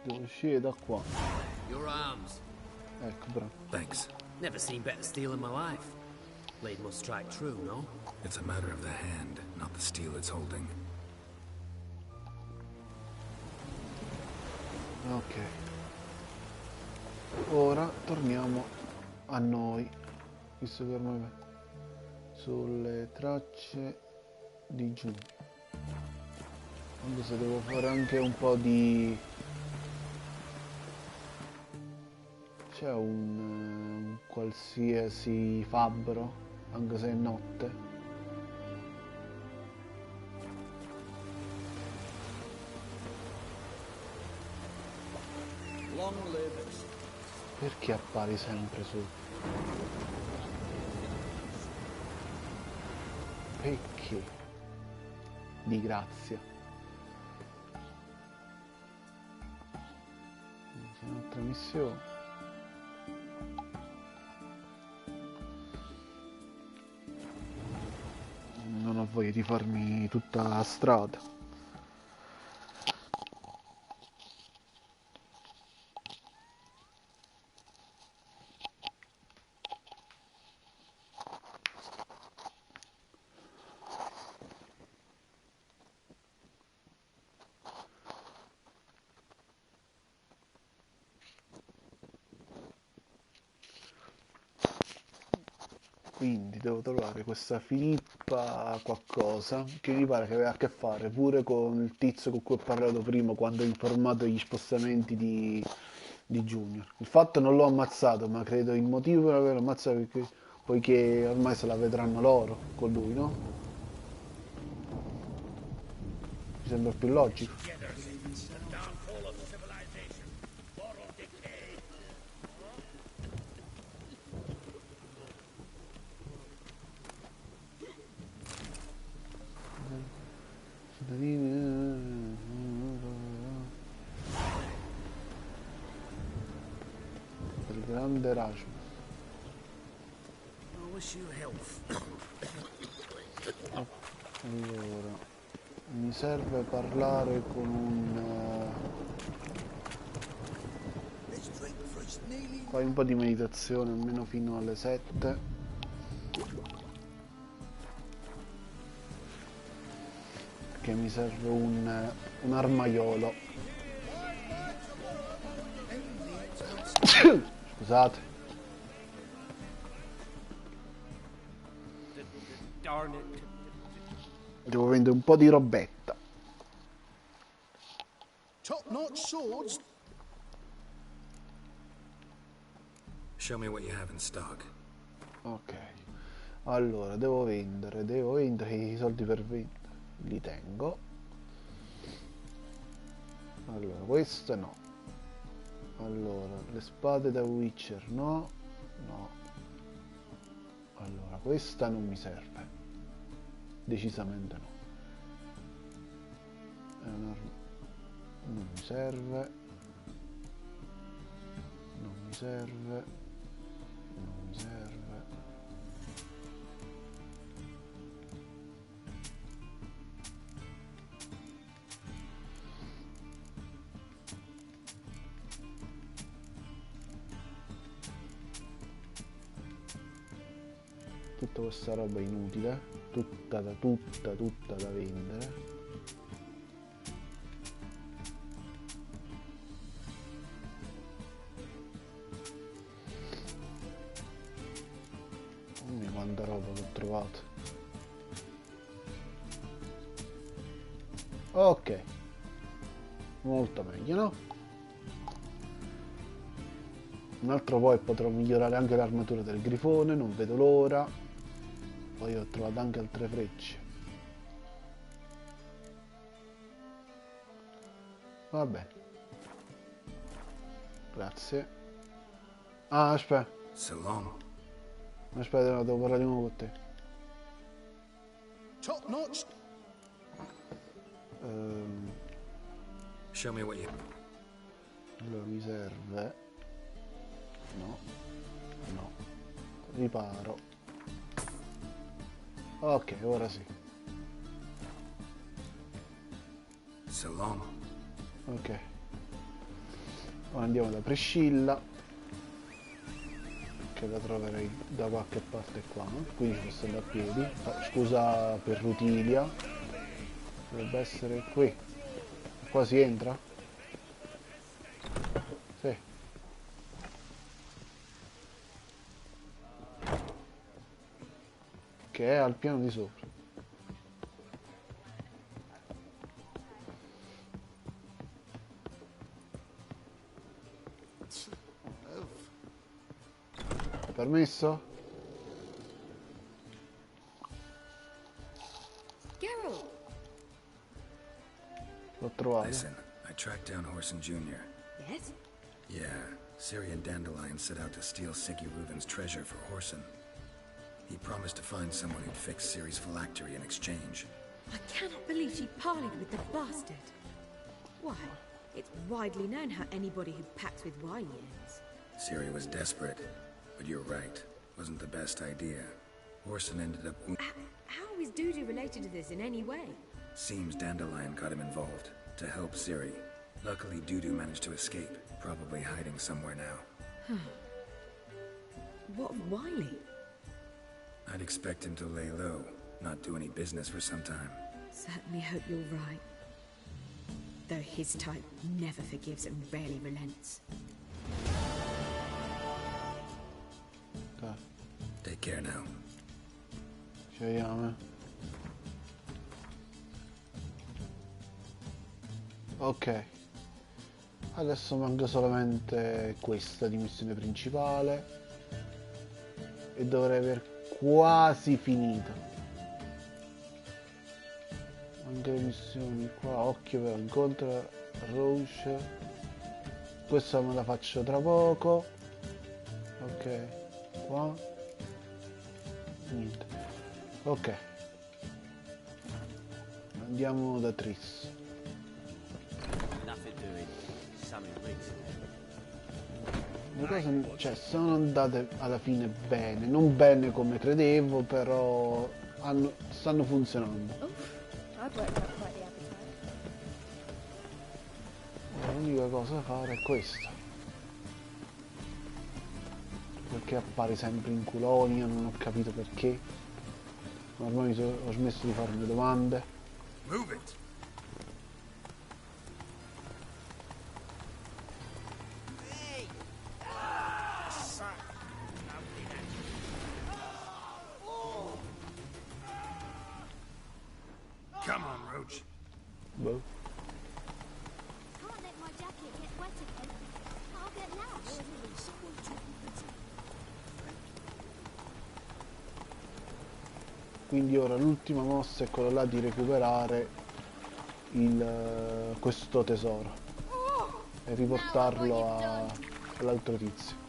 [SPEAKER 1] Devo uscire da qua.
[SPEAKER 8] Your arms.
[SPEAKER 1] Ecco, bravo.
[SPEAKER 2] Thanks.
[SPEAKER 8] Never seen better steel in my life. Blade must strike true, no?
[SPEAKER 2] It's a matter of the hand, not the steel it's holding.
[SPEAKER 1] Ok. Ora torniamo a noi. Visto che ormai sulle tracce di giù. Anche se devo fare anche un po' di... C'è un qualsiasi fabbro, anche se è notte.
[SPEAKER 7] Long live.
[SPEAKER 1] Perché appari sempre su? Perché? Di grazia. Altra missione. Non ho voglia di farmi tutta la strada. Quindi devo trovare questa Filippa qualcosa che mi pare che aveva a che fare pure con il tizio con cui ho parlato prima quando ho informato degli spostamenti di Junior. Il fatto non l'ho ammazzato, ma credo il motivo per averlo ammazzato è perché, poiché ormai se la vedranno loro con lui, no? Mi sembra più logico. Il grande Erasmus. Allora, mi serve parlare con un... fai un po' di meditazione almeno fino alle 7. Che mi serve un armaiolo. Scusate. Devo vendere un po' di robetta.
[SPEAKER 7] Top-notch swords.
[SPEAKER 2] Show me what you have in stock.
[SPEAKER 1] Ok. Allora, devo vendere i soldi per vendere. Li tengo. Allora, queste no. Allora, le spade da Witcher no. No. Allora, questa non mi serve. Decisamente no. È un'arma. Non mi serve. Non mi serve. Non mi serve. Tutta questa roba inutile, tutta da vendere. Quanta roba che ho trovato. Ok, molto meglio, no? Un altro poi potrò migliorare anche l'armatura del grifone, non vedo l'ora. Poi ho trovato anche altre frecce. Va bene. Grazie. Ah, aspetta.
[SPEAKER 2] Salom.
[SPEAKER 1] Aspetta, no, devo parlare di nuovo con te.
[SPEAKER 7] Top notch.
[SPEAKER 2] Show me what you...
[SPEAKER 1] Allora mi serve. No. No. Riparo. Ok, ora sì.
[SPEAKER 2] Salom.
[SPEAKER 1] Ok. Ora andiamo da Priscilla. Che la troverei da qualche parte qua, no? Quindi ci posso andare a piedi. Scusa per Rutilia. Dovrebbe essere qui. Qua si entra? Sì. Che è al piano di sopra. Permesso?
[SPEAKER 4] Geralt!
[SPEAKER 1] L'ho trovato.
[SPEAKER 2] Listen, I tracked down Horson Jr.
[SPEAKER 4] Yes?
[SPEAKER 2] Yeah, Ciri and Dandelion set out to steal Siggy Reuven's treasure for Horson. He promised to find someone who'd fix Ciri's phylactery in exchange.
[SPEAKER 4] I cannot believe she parleyed with the bastard. Why?
[SPEAKER 11] It's widely known how anybody who packs with wily ends.
[SPEAKER 2] Siri was desperate, but you're right. Wasn't the best idea. Orson ended up...
[SPEAKER 11] How is Dudu related to this in any way?
[SPEAKER 2] Seems Dandelion got him involved, to help Siri. Luckily, Dudu managed to escape, probably hiding somewhere now.
[SPEAKER 11] What of Wily?
[SPEAKER 2] I'd expect him to lay low, not do any business for some time.
[SPEAKER 11] Certainly hope you're right. Though his type never forgives and rarely relents.
[SPEAKER 1] Okay.
[SPEAKER 2] Take care now.
[SPEAKER 1] Ci vediamo. Ok. Adesso manca solamente questa di missione principale. E dovrei aver quasi finito. Anche le missioni qua. Occhio però, incontra Rouge. Questa me la faccio tra poco. Ok. Qua. Niente. Ok. Andiamo da Tris. Le cose, cioè, sono andate alla fine bene, non bene come credevo, però stanno funzionando. L'unica cosa da fare è questa. Perché appare sempre in Culonia, non ho capito perché. Ormai ho smesso di farmi domande.
[SPEAKER 2] Move it. Come on, Roach.
[SPEAKER 1] Boh.
[SPEAKER 12] Can't let my jacket get wet again. I'll get lashed.
[SPEAKER 1] Quindi ora l'ultima mossa è quella là di recuperare questo tesoro e riportarlo all'altro tizio.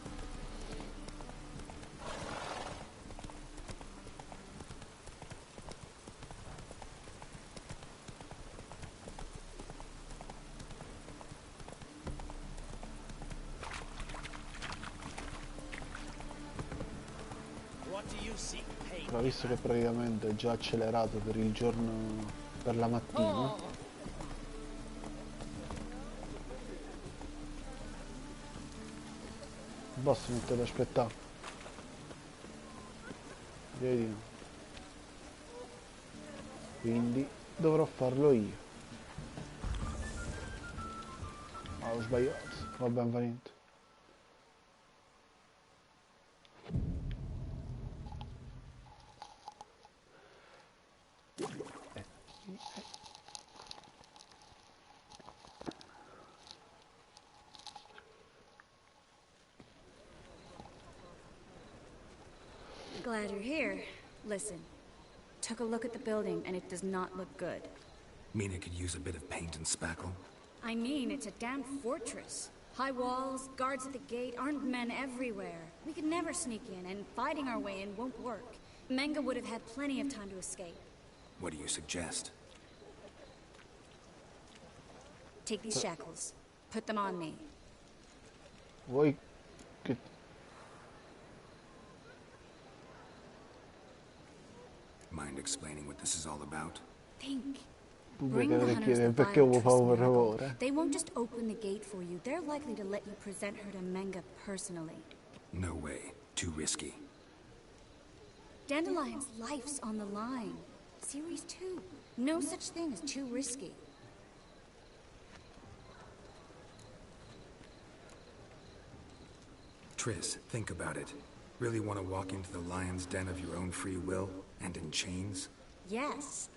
[SPEAKER 1] Però visto che praticamente è già accelerato per il giorno, per la mattina, il boss mi sta ad aspettare. Vedi? Quindi dovrò farlo io. Ah, ho sbagliato, vabbè, non fa niente.
[SPEAKER 4] Glad you're here. Listen, took a look at the building and it does not look good.
[SPEAKER 2] Mean it could use a bit of paint and spackle?
[SPEAKER 4] I mean, it's a damn fortress. High walls, guards at the gate, armed men everywhere. We could never sneak in, and fighting our way in won't work. Menga would have had plenty of time to escape.
[SPEAKER 2] What do you suggest?
[SPEAKER 4] Take these shackles. Put them on me.
[SPEAKER 1] Vuoi che...
[SPEAKER 2] Mind explaining what this is all about?
[SPEAKER 4] Think.
[SPEAKER 1] Bring
[SPEAKER 4] Bring the
[SPEAKER 1] the
[SPEAKER 4] hunters the
[SPEAKER 1] perché
[SPEAKER 4] vile
[SPEAKER 1] vuoi
[SPEAKER 4] Tris
[SPEAKER 1] fare per
[SPEAKER 4] miracle.
[SPEAKER 1] ora?
[SPEAKER 4] They won't just open the gate for you. They're likely to let you present her to Menga personally.
[SPEAKER 2] No way. Too risky.
[SPEAKER 4] Dandelion's life's on the line. Series 2. No such thing as too risky.
[SPEAKER 2] Tris, think about it. Really want to walk into the lion's den of your own free will, and in chains?
[SPEAKER 4] Yes.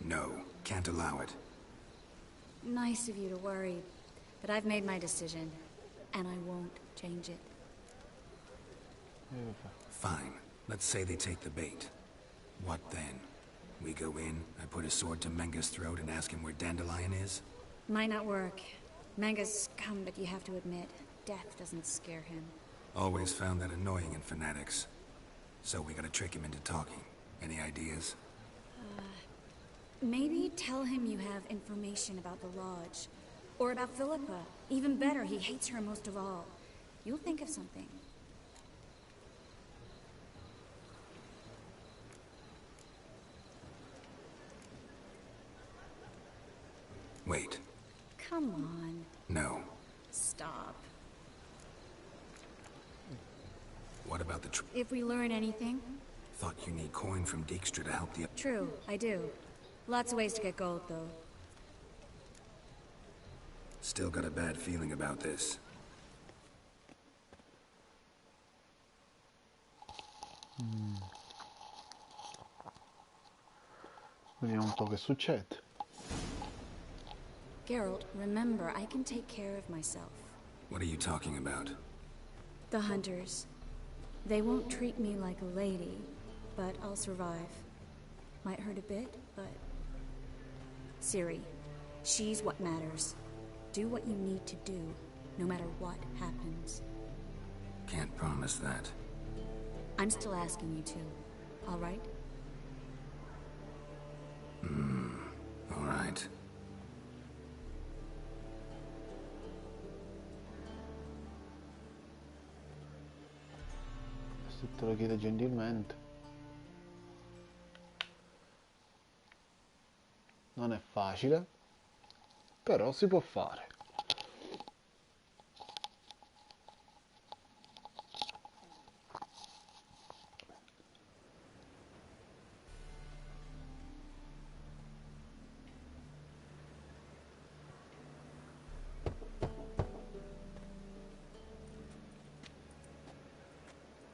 [SPEAKER 2] No, can't allow it.
[SPEAKER 4] Nice of you to worry, but I've made my decision, and I won't change it.
[SPEAKER 2] Fine. Let's say they take the bait. What then? We go in, I put a sword to Menga's throat and ask him where Dandelion is?
[SPEAKER 4] Might not work. Menga's scum, but you have to admit, death doesn't scare him.
[SPEAKER 2] Always found that annoying in fanatics. So we gotta trick him into talking. Any ideas?
[SPEAKER 4] Maybe tell him you have information about the lodge. Or about Philippa. Even better, he hates her most of all. You'll think of something.
[SPEAKER 2] Wait.
[SPEAKER 4] Come on.
[SPEAKER 2] No.
[SPEAKER 4] Stop.
[SPEAKER 2] What about the
[SPEAKER 4] If we learn anything?
[SPEAKER 2] Thought you need coin from Dijkstra to help the...
[SPEAKER 4] True, I do. Lots of ways to get gold, though.
[SPEAKER 2] Still got a bad feeling about this.
[SPEAKER 1] Vediamo un po' che succede.
[SPEAKER 4] Geralt, remember, I can take care of myself.
[SPEAKER 2] What are you talking about?
[SPEAKER 4] The hunters. They won't treat me like a lady, but I'll survive. Might hurt a bit, but... Ciri, she's what matters. Do what you need to do, no matter what happens.
[SPEAKER 2] Can't promise that.
[SPEAKER 4] I'm still asking you to, all right?
[SPEAKER 2] All right.
[SPEAKER 1] Se te lo chiede gentilmente. Non è facile, però si può fare.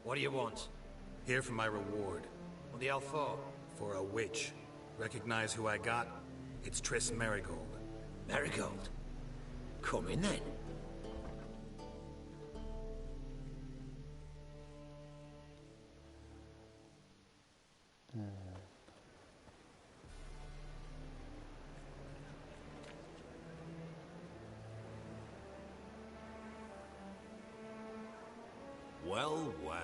[SPEAKER 13] What do you want?
[SPEAKER 14] Here for my reward.
[SPEAKER 13] What the hell for?
[SPEAKER 14] For a witch. Recognize who I got? It's Triss Merigold.
[SPEAKER 13] Merigold? Come in then.
[SPEAKER 9] Well, well.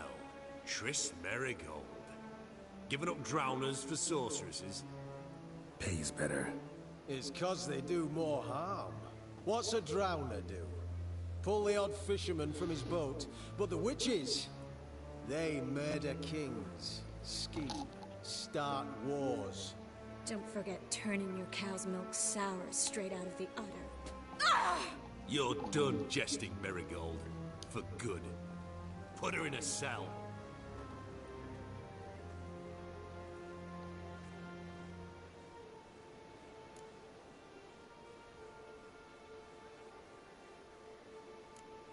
[SPEAKER 9] Triss Merigold. Giving up drowners for sorceresses?
[SPEAKER 2] Pays better.
[SPEAKER 15] It's 'cause they do more harm. What's a drowner do? Pull the odd fisherman from his boat. But the witches, they murder kings, scheme, start wars.
[SPEAKER 4] Don't forget turning your cow's milk sour straight out of the udder.
[SPEAKER 9] You're done jesting, Merigold. For good. Put her in a cell.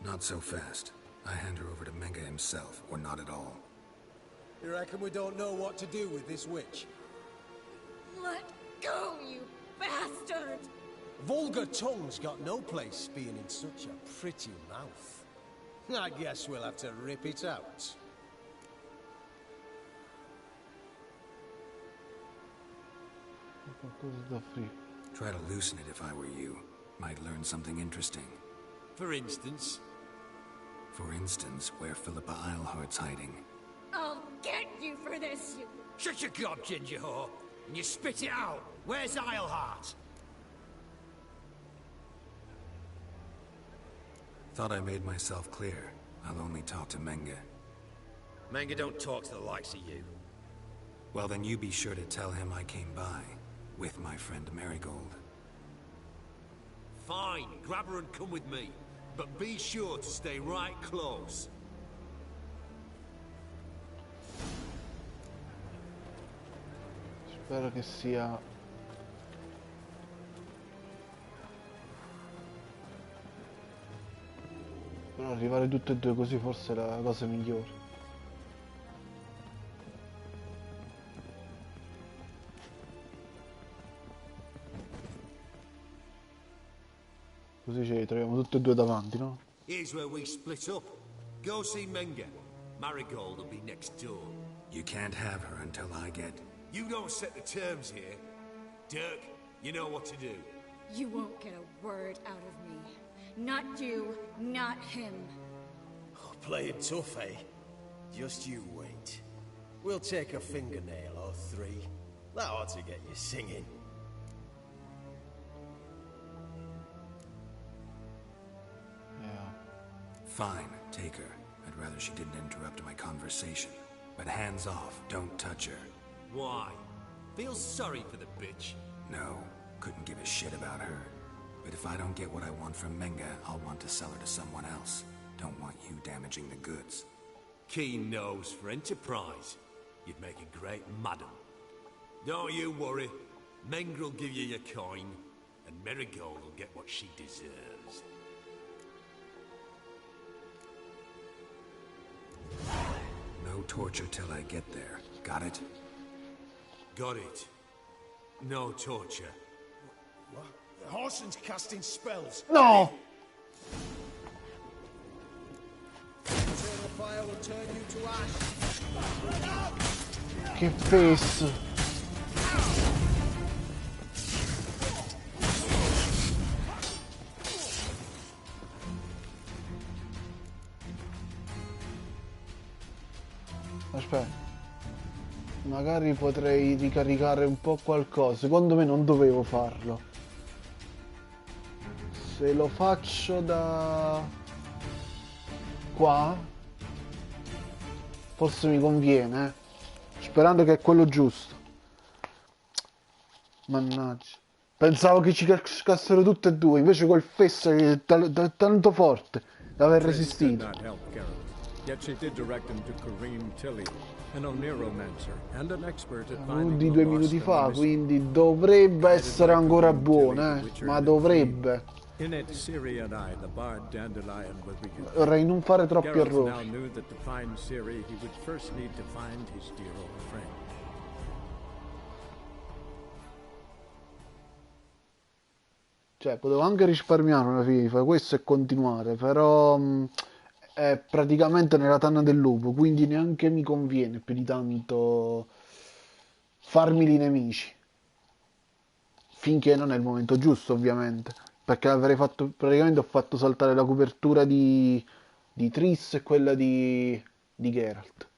[SPEAKER 2] Not so fast. I hand her over to Menge himself, or not at all.
[SPEAKER 15] You reckon we don't know what to do with this witch?
[SPEAKER 4] Let go, you bastard!
[SPEAKER 15] Vulgar tongue's got no place being in such a pretty mouth. I guess we'll have to rip it out.
[SPEAKER 2] Try to loosen it if I were you. Might learn something interesting.
[SPEAKER 9] For instance?
[SPEAKER 2] For instance, where Philippa Eilhart's hiding.
[SPEAKER 4] I'll get you for this, you...
[SPEAKER 13] Shut your gob, ginger whore, and you spit it out. Where's Eilhart?
[SPEAKER 2] Thought I made myself clear. I'll only talk to Menge.
[SPEAKER 13] Menge don't talk to the likes of you.
[SPEAKER 2] Well, then you be sure to tell him I came by. With my friend Merigold.
[SPEAKER 9] Fine, grab her and come with me. But be sure to stay right close.
[SPEAKER 1] Spero che sia... Però arrivare tutte e due così forse è la cosa migliore. Così ci troviamo tutti e due davanti, no?
[SPEAKER 9] Here's where we split up. Go see Menge. Marigold will be next door.
[SPEAKER 2] You can't have her until I get...
[SPEAKER 9] You don't set the terms here. Dirk, you know what to do.
[SPEAKER 4] You won't get a word out of me. Not you, not him.
[SPEAKER 15] Oh, playing tough, eh? Just you wait. We'll take a fingernail or three. That ought to get you singing.
[SPEAKER 2] Fine, take her. I'd rather she didn't interrupt my conversation. But hands off, don't touch her.
[SPEAKER 6] Why? Feel sorry for the bitch?
[SPEAKER 2] No, couldn't give a shit about her. But if I don't get what I want from Menga, I'll want to sell her to someone else. Don't want you damaging the goods.
[SPEAKER 6] Keen nose for enterprise. You'd make a great madam. Don't you worry. Mengr'll give you your coin, and Marigold will get what she deserves.
[SPEAKER 2] No torture till I get there. Got it?
[SPEAKER 6] Got it. No torture.
[SPEAKER 15] What? The Horson's casting spells.
[SPEAKER 1] No!
[SPEAKER 15] Eternal fire will turn you to ash.
[SPEAKER 1] Che face! Aspetta, magari potrei ricaricare un po' qualcosa. Secondo me non dovevo farlo. Se lo faccio da qua, forse mi conviene, sperando che è quello giusto. Mannaggia, pensavo che ci cascassero tutte e due, invece quel fesso è tanto forte da aver resistito.
[SPEAKER 16] Yet she did direct him to Kareem Tilly, an oneiromancer and an expert at finding
[SPEAKER 1] Di
[SPEAKER 16] the
[SPEAKER 1] 2
[SPEAKER 16] lost
[SPEAKER 1] minuti
[SPEAKER 16] and the
[SPEAKER 1] fa,
[SPEAKER 16] missing.
[SPEAKER 1] quindi dovrebbe essere ancora buona, ma dovrebbe.
[SPEAKER 16] In it, Ciri and I, the bard Dandelion, will be used.
[SPEAKER 1] Vorrei non fare troppi
[SPEAKER 16] Geralt
[SPEAKER 1] errori.
[SPEAKER 16] now knew that to find Ciri, he would first need to find his dear old friend.
[SPEAKER 1] Cioè, potevo anche risparmiare una fine, fare questo e continuare, però è praticamente nella tanna del lupo, quindi neanche mi conviene più di tanto farmi i nemici. Finché non è il momento giusto, ovviamente. Perché avrei fatto, praticamente ho fatto saltare la copertura di Triss e quella di Geralt.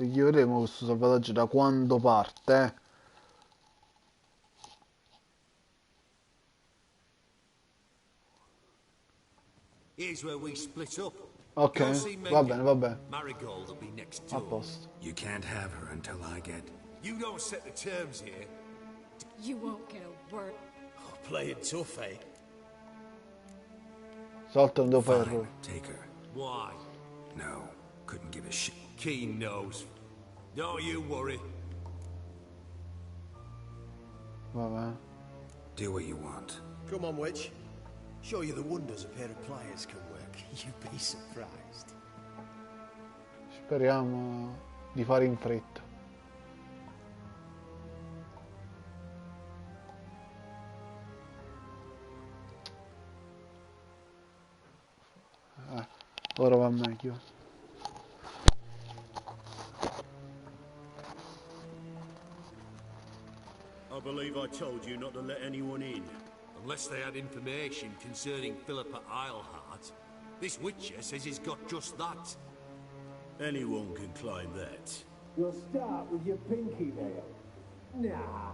[SPEAKER 1] Io vedremo questo salvataggio da quando parte.
[SPEAKER 6] Here's where we split up.
[SPEAKER 1] Ok,
[SPEAKER 6] Go see
[SPEAKER 1] va
[SPEAKER 6] Menga.
[SPEAKER 1] bene, va bene.
[SPEAKER 6] Marigold will be next
[SPEAKER 1] A
[SPEAKER 6] door.
[SPEAKER 1] posto.
[SPEAKER 2] You can't have her until I get...
[SPEAKER 6] You don't set the terms here.
[SPEAKER 11] You won't get a word.
[SPEAKER 15] Oh, play it tough, eh?
[SPEAKER 1] Salta non devo fare
[SPEAKER 2] Fine,
[SPEAKER 1] errori.
[SPEAKER 2] take her.
[SPEAKER 6] Why?
[SPEAKER 2] No, couldn't give a shit.
[SPEAKER 6] Keen nose. Don't you worry.
[SPEAKER 1] Va bene.
[SPEAKER 2] Do what you want.
[SPEAKER 15] Come on, witch. Show you the wonders a pair of pliers can work. You'd be surprised.
[SPEAKER 1] Speriamo di fare in fretta. Ora va meglio.
[SPEAKER 9] I believe I told you not to let anyone in.
[SPEAKER 6] Unless they had information concerning Philippa Eilhart. This witcher says he's got just that.
[SPEAKER 9] Anyone can claim that.
[SPEAKER 10] You'll start with your pinky nail. Nah,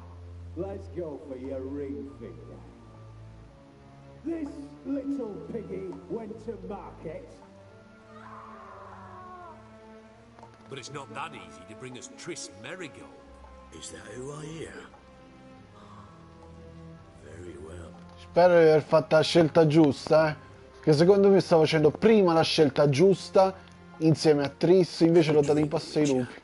[SPEAKER 10] let's go for your ring finger. This little piggy went to market.
[SPEAKER 6] But it's not that easy to bring us Triss Marigold.
[SPEAKER 9] Is that who I hear? Very well.
[SPEAKER 1] Spero di aver fatto la scelta giusta, eh. Che secondo me stavo facendo prima la scelta giusta insieme a Triss, invece l'ho dato in passo ai lupi.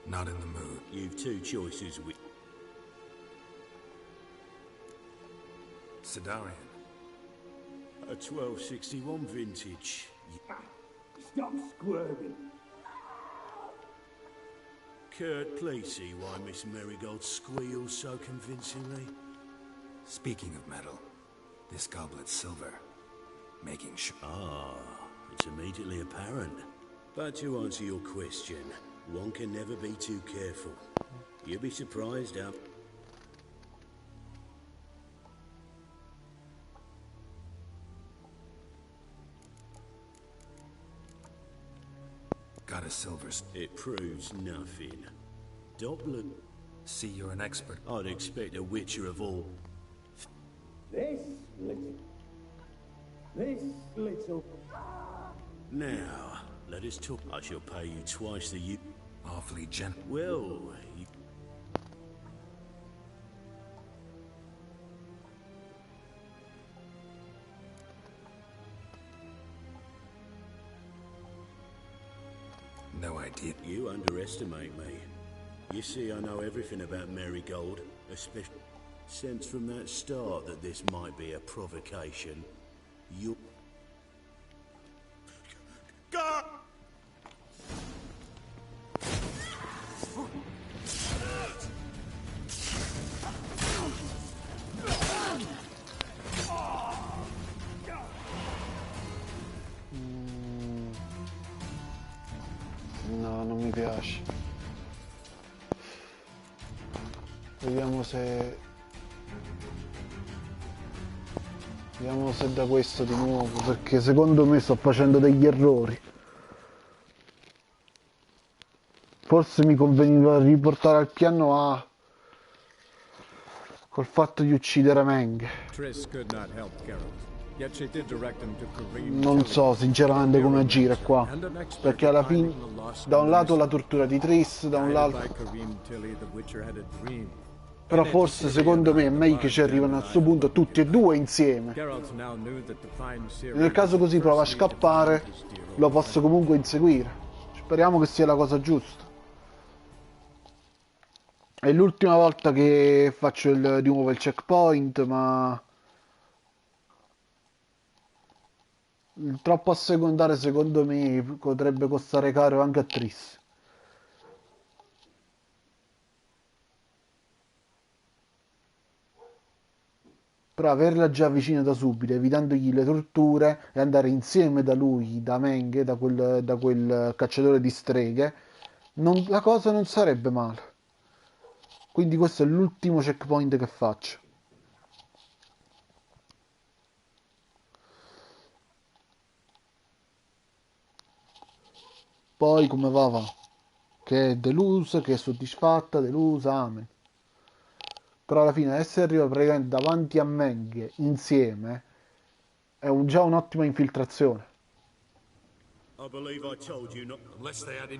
[SPEAKER 2] Not in the mood.
[SPEAKER 9] You've two choices with...
[SPEAKER 2] Sidarian.
[SPEAKER 9] A 1261 vintage.
[SPEAKER 10] Stop squirming.
[SPEAKER 9] Kurt, please see why Miss Marigold squeals so convincingly.
[SPEAKER 2] Speaking of metal, this goblet's silver. making sure.
[SPEAKER 9] Ah, it's immediately apparent. But to answer your question, one can never be too careful. You'll be surprised how...
[SPEAKER 2] Got a silver...
[SPEAKER 9] It proves nothing. Don't look...
[SPEAKER 2] See, you're an expert.
[SPEAKER 9] I'd expect a witcher of all...
[SPEAKER 10] This little...
[SPEAKER 9] Now, let us talk. I shall pay you twice the you...
[SPEAKER 2] Awfully gentle.
[SPEAKER 9] Well, you...
[SPEAKER 2] No idea.
[SPEAKER 9] You underestimate me. You see, I know everything about Marigold, especially... Since from that start that this might be a provocation, you...
[SPEAKER 5] God!
[SPEAKER 1] No, non mi piace. Vediamo se... Vediamo se da questo di nuovo, perché secondo me sto facendo degli errori. Forse mi conveniva riportare al piano A col fatto di uccidere Meng. Non so sinceramente come agire qua, perché alla fine da un lato la tortura di Triss, da un lato... Però forse secondo me è meglio che ci arrivano a questo punto tutti e due insieme. Nel caso così prova a scappare, lo posso comunque inseguire. Speriamo che sia la cosa giusta. È l'ultima volta che faccio di nuovo il checkpoint, ma... Il troppo assecondare secondo me potrebbe costare caro anche a Triss. Però averla già vicina da subito, evitandogli le torture e andare insieme da lui, da Meng, da quel cacciatore di streghe, la cosa non sarebbe male. Quindi questo è l'ultimo checkpoint che faccio. Poi come va? Che è delusa, che è soddisfatta, delusa, amen. Però alla fine essere arrivato praticamente davanti a Meng insieme è già un'ottima infiltrazione.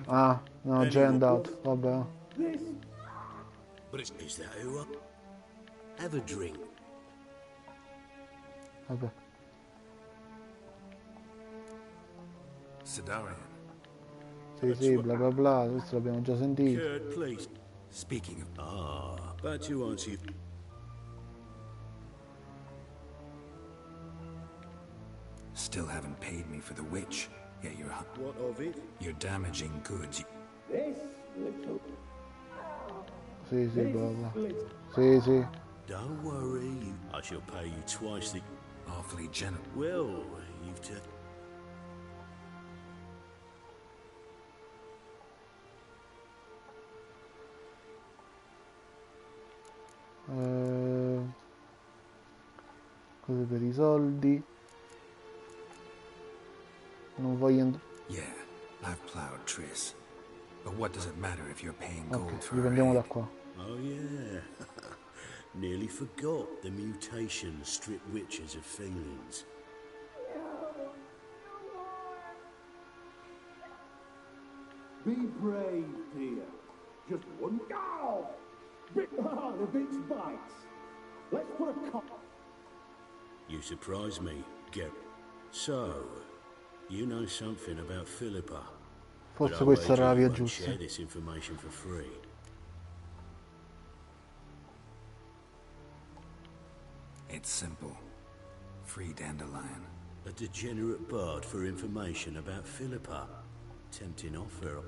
[SPEAKER 1] Ah, no, già è andato, vabbè. Vabbè. Sì, bla bla bla, questo l'abbiamo già sentito.
[SPEAKER 2] Speaking of...
[SPEAKER 9] but to answer you...
[SPEAKER 2] Still haven't paid me for the witch. Yeah, you're...
[SPEAKER 9] What of it?
[SPEAKER 2] You're damaging goods.
[SPEAKER 10] This little...
[SPEAKER 1] Sì, bla bla. Sì.
[SPEAKER 9] Don't worry, I shall pay you twice the...
[SPEAKER 2] Awfully generous.
[SPEAKER 9] Well, you've taken...
[SPEAKER 1] Cose per i soldi. Non voglio...
[SPEAKER 2] Yeah, I've plowed Triss. But what does it matter if you're paying gold for
[SPEAKER 1] riprendiamo da qua.
[SPEAKER 9] Oh yeah. Nearly forgot the mutations strip witches of feelings.
[SPEAKER 10] Be brave, dear. Just one go. Bit hard of its bites. Let's put a cop.
[SPEAKER 9] You surprise me, Gary. So, you know something about Philippa.
[SPEAKER 1] Forse questa era la via giusta.
[SPEAKER 9] Share this information for free.
[SPEAKER 2] It's simple. Free Dandelion.
[SPEAKER 9] A degenerate bard for information about Philippa. Tempting offer.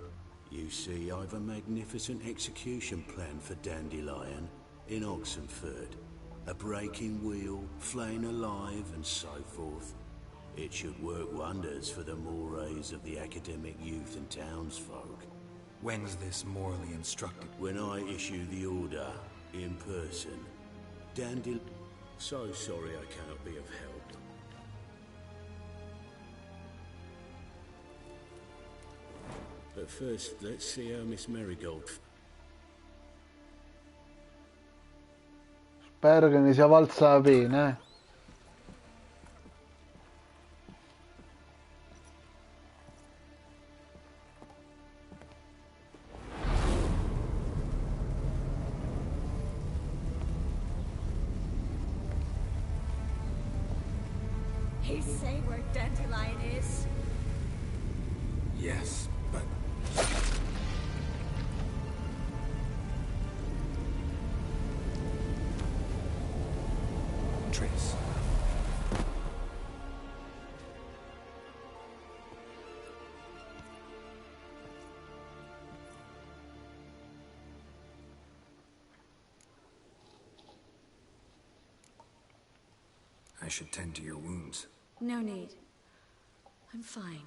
[SPEAKER 9] You see, I've a magnificent execution plan for Dandelion in Oxenford. A breaking wheel, flaying alive, and so forth. It should work wonders for the mores of the academic youth and townsfolk.
[SPEAKER 14] When's this morally instructed?
[SPEAKER 9] When I issue the order, in person. So sorry I cannot be of help. But first, let's see how Miss Marigold...
[SPEAKER 1] Spero che ne sia valsa la pena, eh.
[SPEAKER 4] He say where Dandelion is?
[SPEAKER 14] Yes, but... Triss. I should tend to your wounds.
[SPEAKER 4] No need. I'm fine.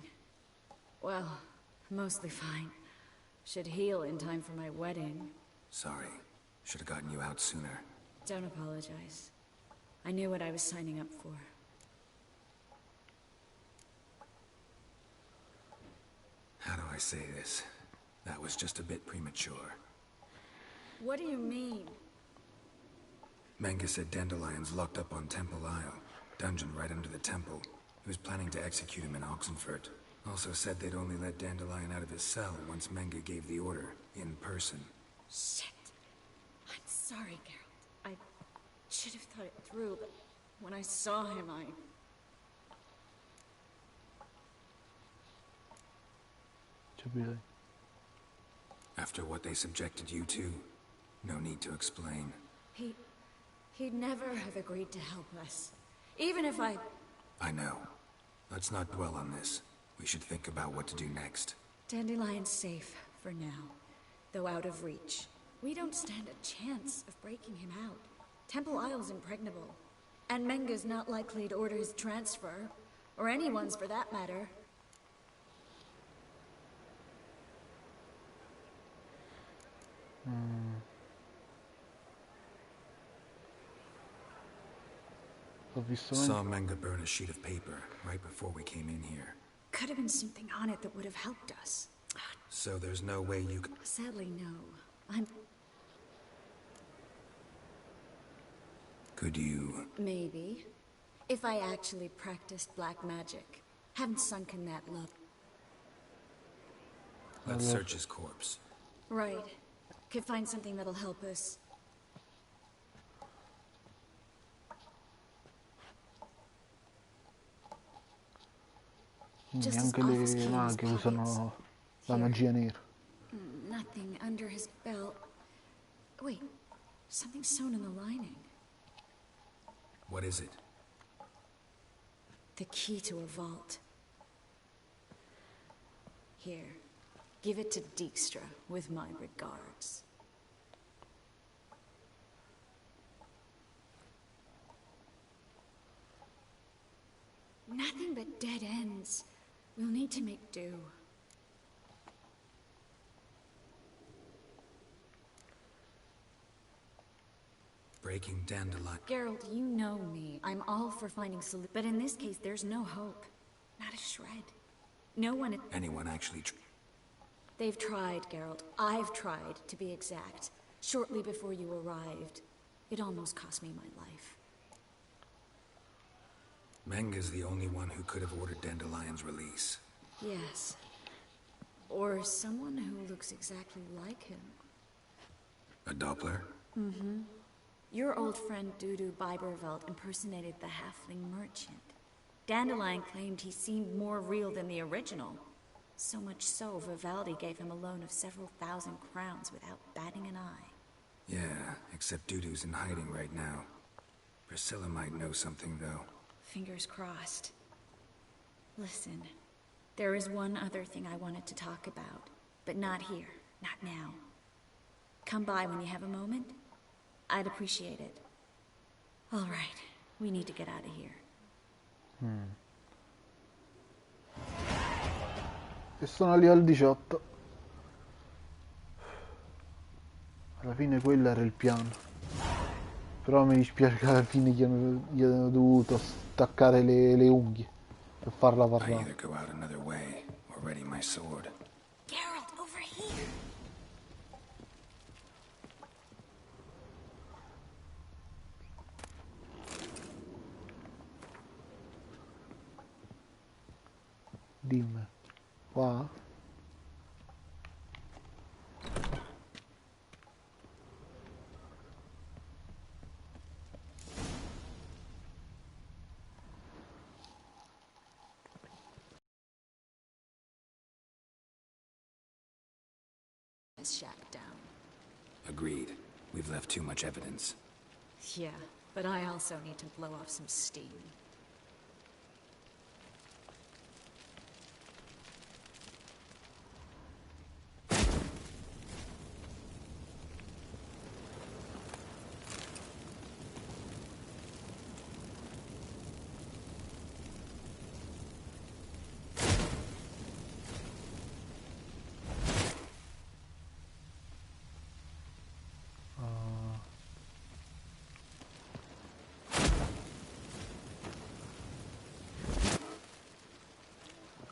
[SPEAKER 4] Well, mostly fine. Should heal in time for my wedding.
[SPEAKER 14] Sorry. Should have gotten you out sooner.
[SPEAKER 4] Don't apologize. I knew what I was signing up for.
[SPEAKER 14] How do I say this? That was just a bit premature.
[SPEAKER 4] What do you mean?
[SPEAKER 14] Manga said Dandelion's locked up on Temple Isle. Dungeon right under the temple. He was planning to execute him in Oxenfurt. Also said they'd only let Dandelion out of his cell once Manga gave the order, in person.
[SPEAKER 4] Shit. I'm sorry, Geralt. I should have thought it through, but when I saw him,
[SPEAKER 14] After what they subjected you to, no need to explain.
[SPEAKER 4] He'd never have agreed to help us. Even if I
[SPEAKER 14] know. Let's not dwell on this. We should think about what to do next.
[SPEAKER 4] Dandelion's safe for now, though out of reach. We don't stand a chance of breaking him out. Temple Isle's impregnable, and Menga's not likely to order his transfer, or anyone's for that matter.
[SPEAKER 14] Saw Manga burn a sheet of paper right before we came in here.
[SPEAKER 4] Could have been something on it that would have helped us.
[SPEAKER 14] So there's no way you could...
[SPEAKER 4] Sadly, no.
[SPEAKER 14] Could you...
[SPEAKER 4] Maybe. If I actually practiced black magic. Haven't sunk in that low.
[SPEAKER 14] Let's search his corpse.
[SPEAKER 4] Right. Could find something that'll help us.
[SPEAKER 1] Neanche le maghe usano la magia nera.
[SPEAKER 4] Nothing under his belt. Wait, something sewn in the lining.
[SPEAKER 14] What is it?
[SPEAKER 4] The key to a vault. Here, give it to Dijkstra with my regards. Nothing but dead ends. We'll need to make do.
[SPEAKER 14] Breaking Dandelion.
[SPEAKER 4] Geralt, you know me. I'm all for finding solutions. But in this case, there's no hope. Not a shred. No one...
[SPEAKER 14] Anyone actually...
[SPEAKER 4] They've tried, Geralt. I've tried, to be exact. Shortly before you arrived. It almost cost me my life.
[SPEAKER 14] Manga's the only one who could have ordered Dandelion's release.
[SPEAKER 4] Yes. Or someone who looks exactly like him.
[SPEAKER 14] A Doppler?
[SPEAKER 4] Mm-hmm. Your old friend Dudu Biberveld impersonated the halfling merchant. Dandelion claimed he seemed more real than the original. So much so, Vivaldi gave him a loan of several thousand crowns without batting an eye.
[SPEAKER 14] Yeah, except Dudu's in hiding right now. Priscilla might know something, though.
[SPEAKER 4] Fingers crossed. Listen, there is one other thing I wanted to talk about, but not here, not now. Come by when you have a moment. I'd appreciate it. All right, we need to get out of here.
[SPEAKER 1] E sono a livello 18. Alla fine quello era il piano. Però mi dispiace che alla fine gli hanno dovuto staccare le unghie per farla
[SPEAKER 14] I
[SPEAKER 1] parlare.
[SPEAKER 14] either go out another way or ready my sword.
[SPEAKER 12] Geralt, over here.
[SPEAKER 1] Dimmi. Qua?
[SPEAKER 11] Shack down.
[SPEAKER 14] Agreed. We've left too much evidence.
[SPEAKER 11] Yeah, but I also need to blow off some steam.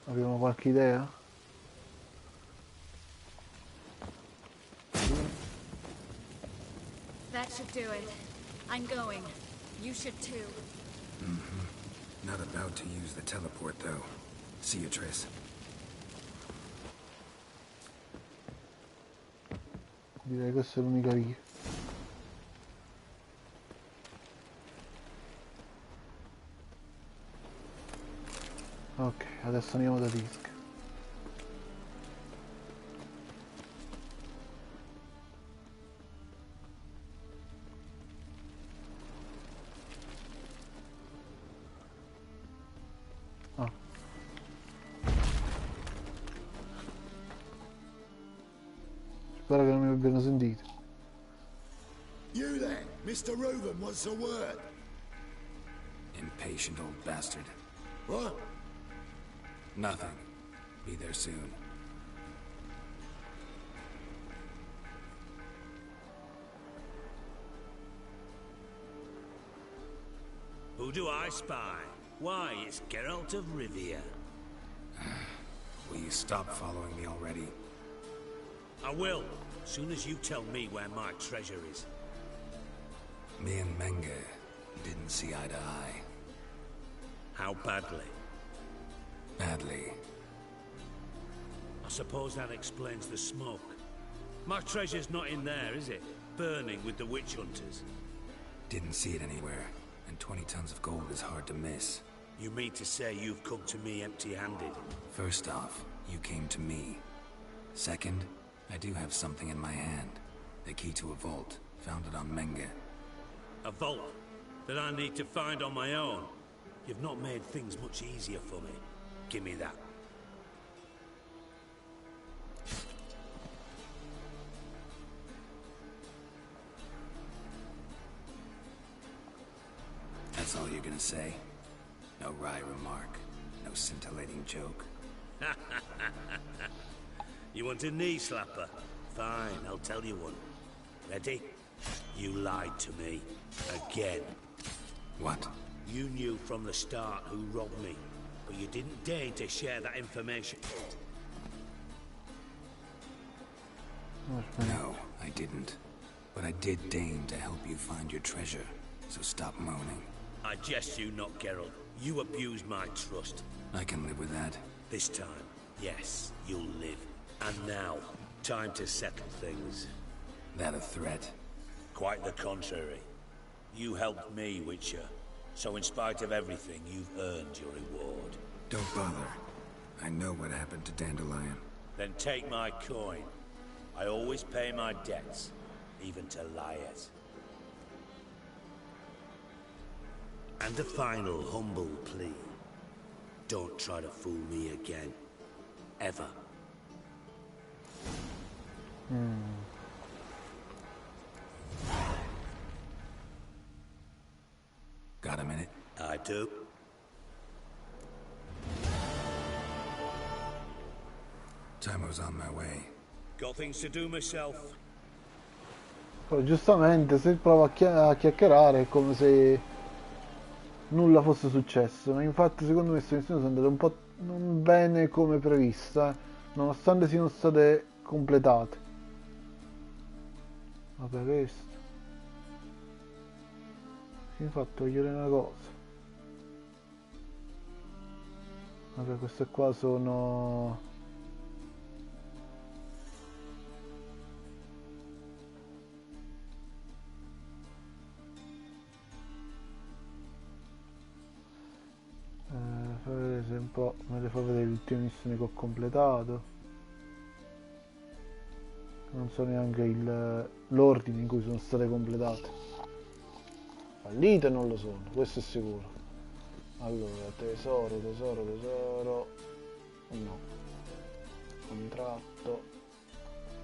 [SPEAKER 1] Abbiamo qualche idea?
[SPEAKER 4] That should do it. I'm going. You should too.
[SPEAKER 14] Not about to use the teleport, though. See you, Triss.
[SPEAKER 1] Direi che questa è l'unica via. Ok, adesso andiamo da Disc. Ah. Spero che non mi abbiano sentito.
[SPEAKER 7] You there, Mr. Reuben, what's the word?
[SPEAKER 14] Impatient old bastard.
[SPEAKER 7] What?
[SPEAKER 14] Nothing. Be there soon.
[SPEAKER 9] Who do I spy? Why, it's Geralt of Rivia.
[SPEAKER 14] Will you stop following me already?
[SPEAKER 9] I will, as soon as you tell me where my treasure is.
[SPEAKER 14] Me and Menge didn't see eye to eye.
[SPEAKER 9] How badly?
[SPEAKER 14] Badly.
[SPEAKER 9] I suppose that explains the smoke. My treasure's not in there, is it? Burning with the witch hunters.
[SPEAKER 14] Didn't see it anywhere, and 20 tons of gold is hard to miss.
[SPEAKER 9] You mean to say you've come to me empty-handed?
[SPEAKER 14] First off, you came to me. Second, I do have something in my hand. The key to a vault, founded on Menge.
[SPEAKER 9] A vault that I need to find on my own. You've not made things much easier for me. Give me that.
[SPEAKER 14] That's all you're gonna say? No wry remark, no scintillating joke.
[SPEAKER 9] You want a knee slapper? Fine, I'll tell you one. Ready? You lied to me. Again.
[SPEAKER 14] What?
[SPEAKER 9] You knew from the start who robbed me, but you didn't deign to share that information.
[SPEAKER 14] No, I didn't. But I did deign to help you find your treasure, so stop moaning.
[SPEAKER 9] I jest you not, Geralt. You abused my trust.
[SPEAKER 14] I can live with that.
[SPEAKER 9] This time, yes, you'll live. And now, time to settle things.
[SPEAKER 14] That a threat?
[SPEAKER 9] Quite the contrary. You helped me, Witcher. So in spite of everything, you've earned your reward.
[SPEAKER 14] Don't bother. I know what happened to Dandelion.
[SPEAKER 9] Then take my coin. I always pay my debts, even to liars. And a final humble plea. Don't try to fool me again. Ever.
[SPEAKER 14] Got a minute?
[SPEAKER 9] I do.
[SPEAKER 14] Time was on my way.
[SPEAKER 10] Got things to do myself.
[SPEAKER 1] Poi giustamente se prova a chiacchierare è come se nulla fosse successo, ma infatti secondo me queste missioni sono andate un po' non bene come prevista, nonostante siano state completate. Vabbè, questo mi fa togliere una cosa. Vabbè, queste qua sono fa vedere se un po' me le fa vedere le ultime missioni che ho completato. Non so neanche l'ordine in cui sono state completate. Fallite non lo sono, questo è sicuro. Allora, tesoro, no, contratto.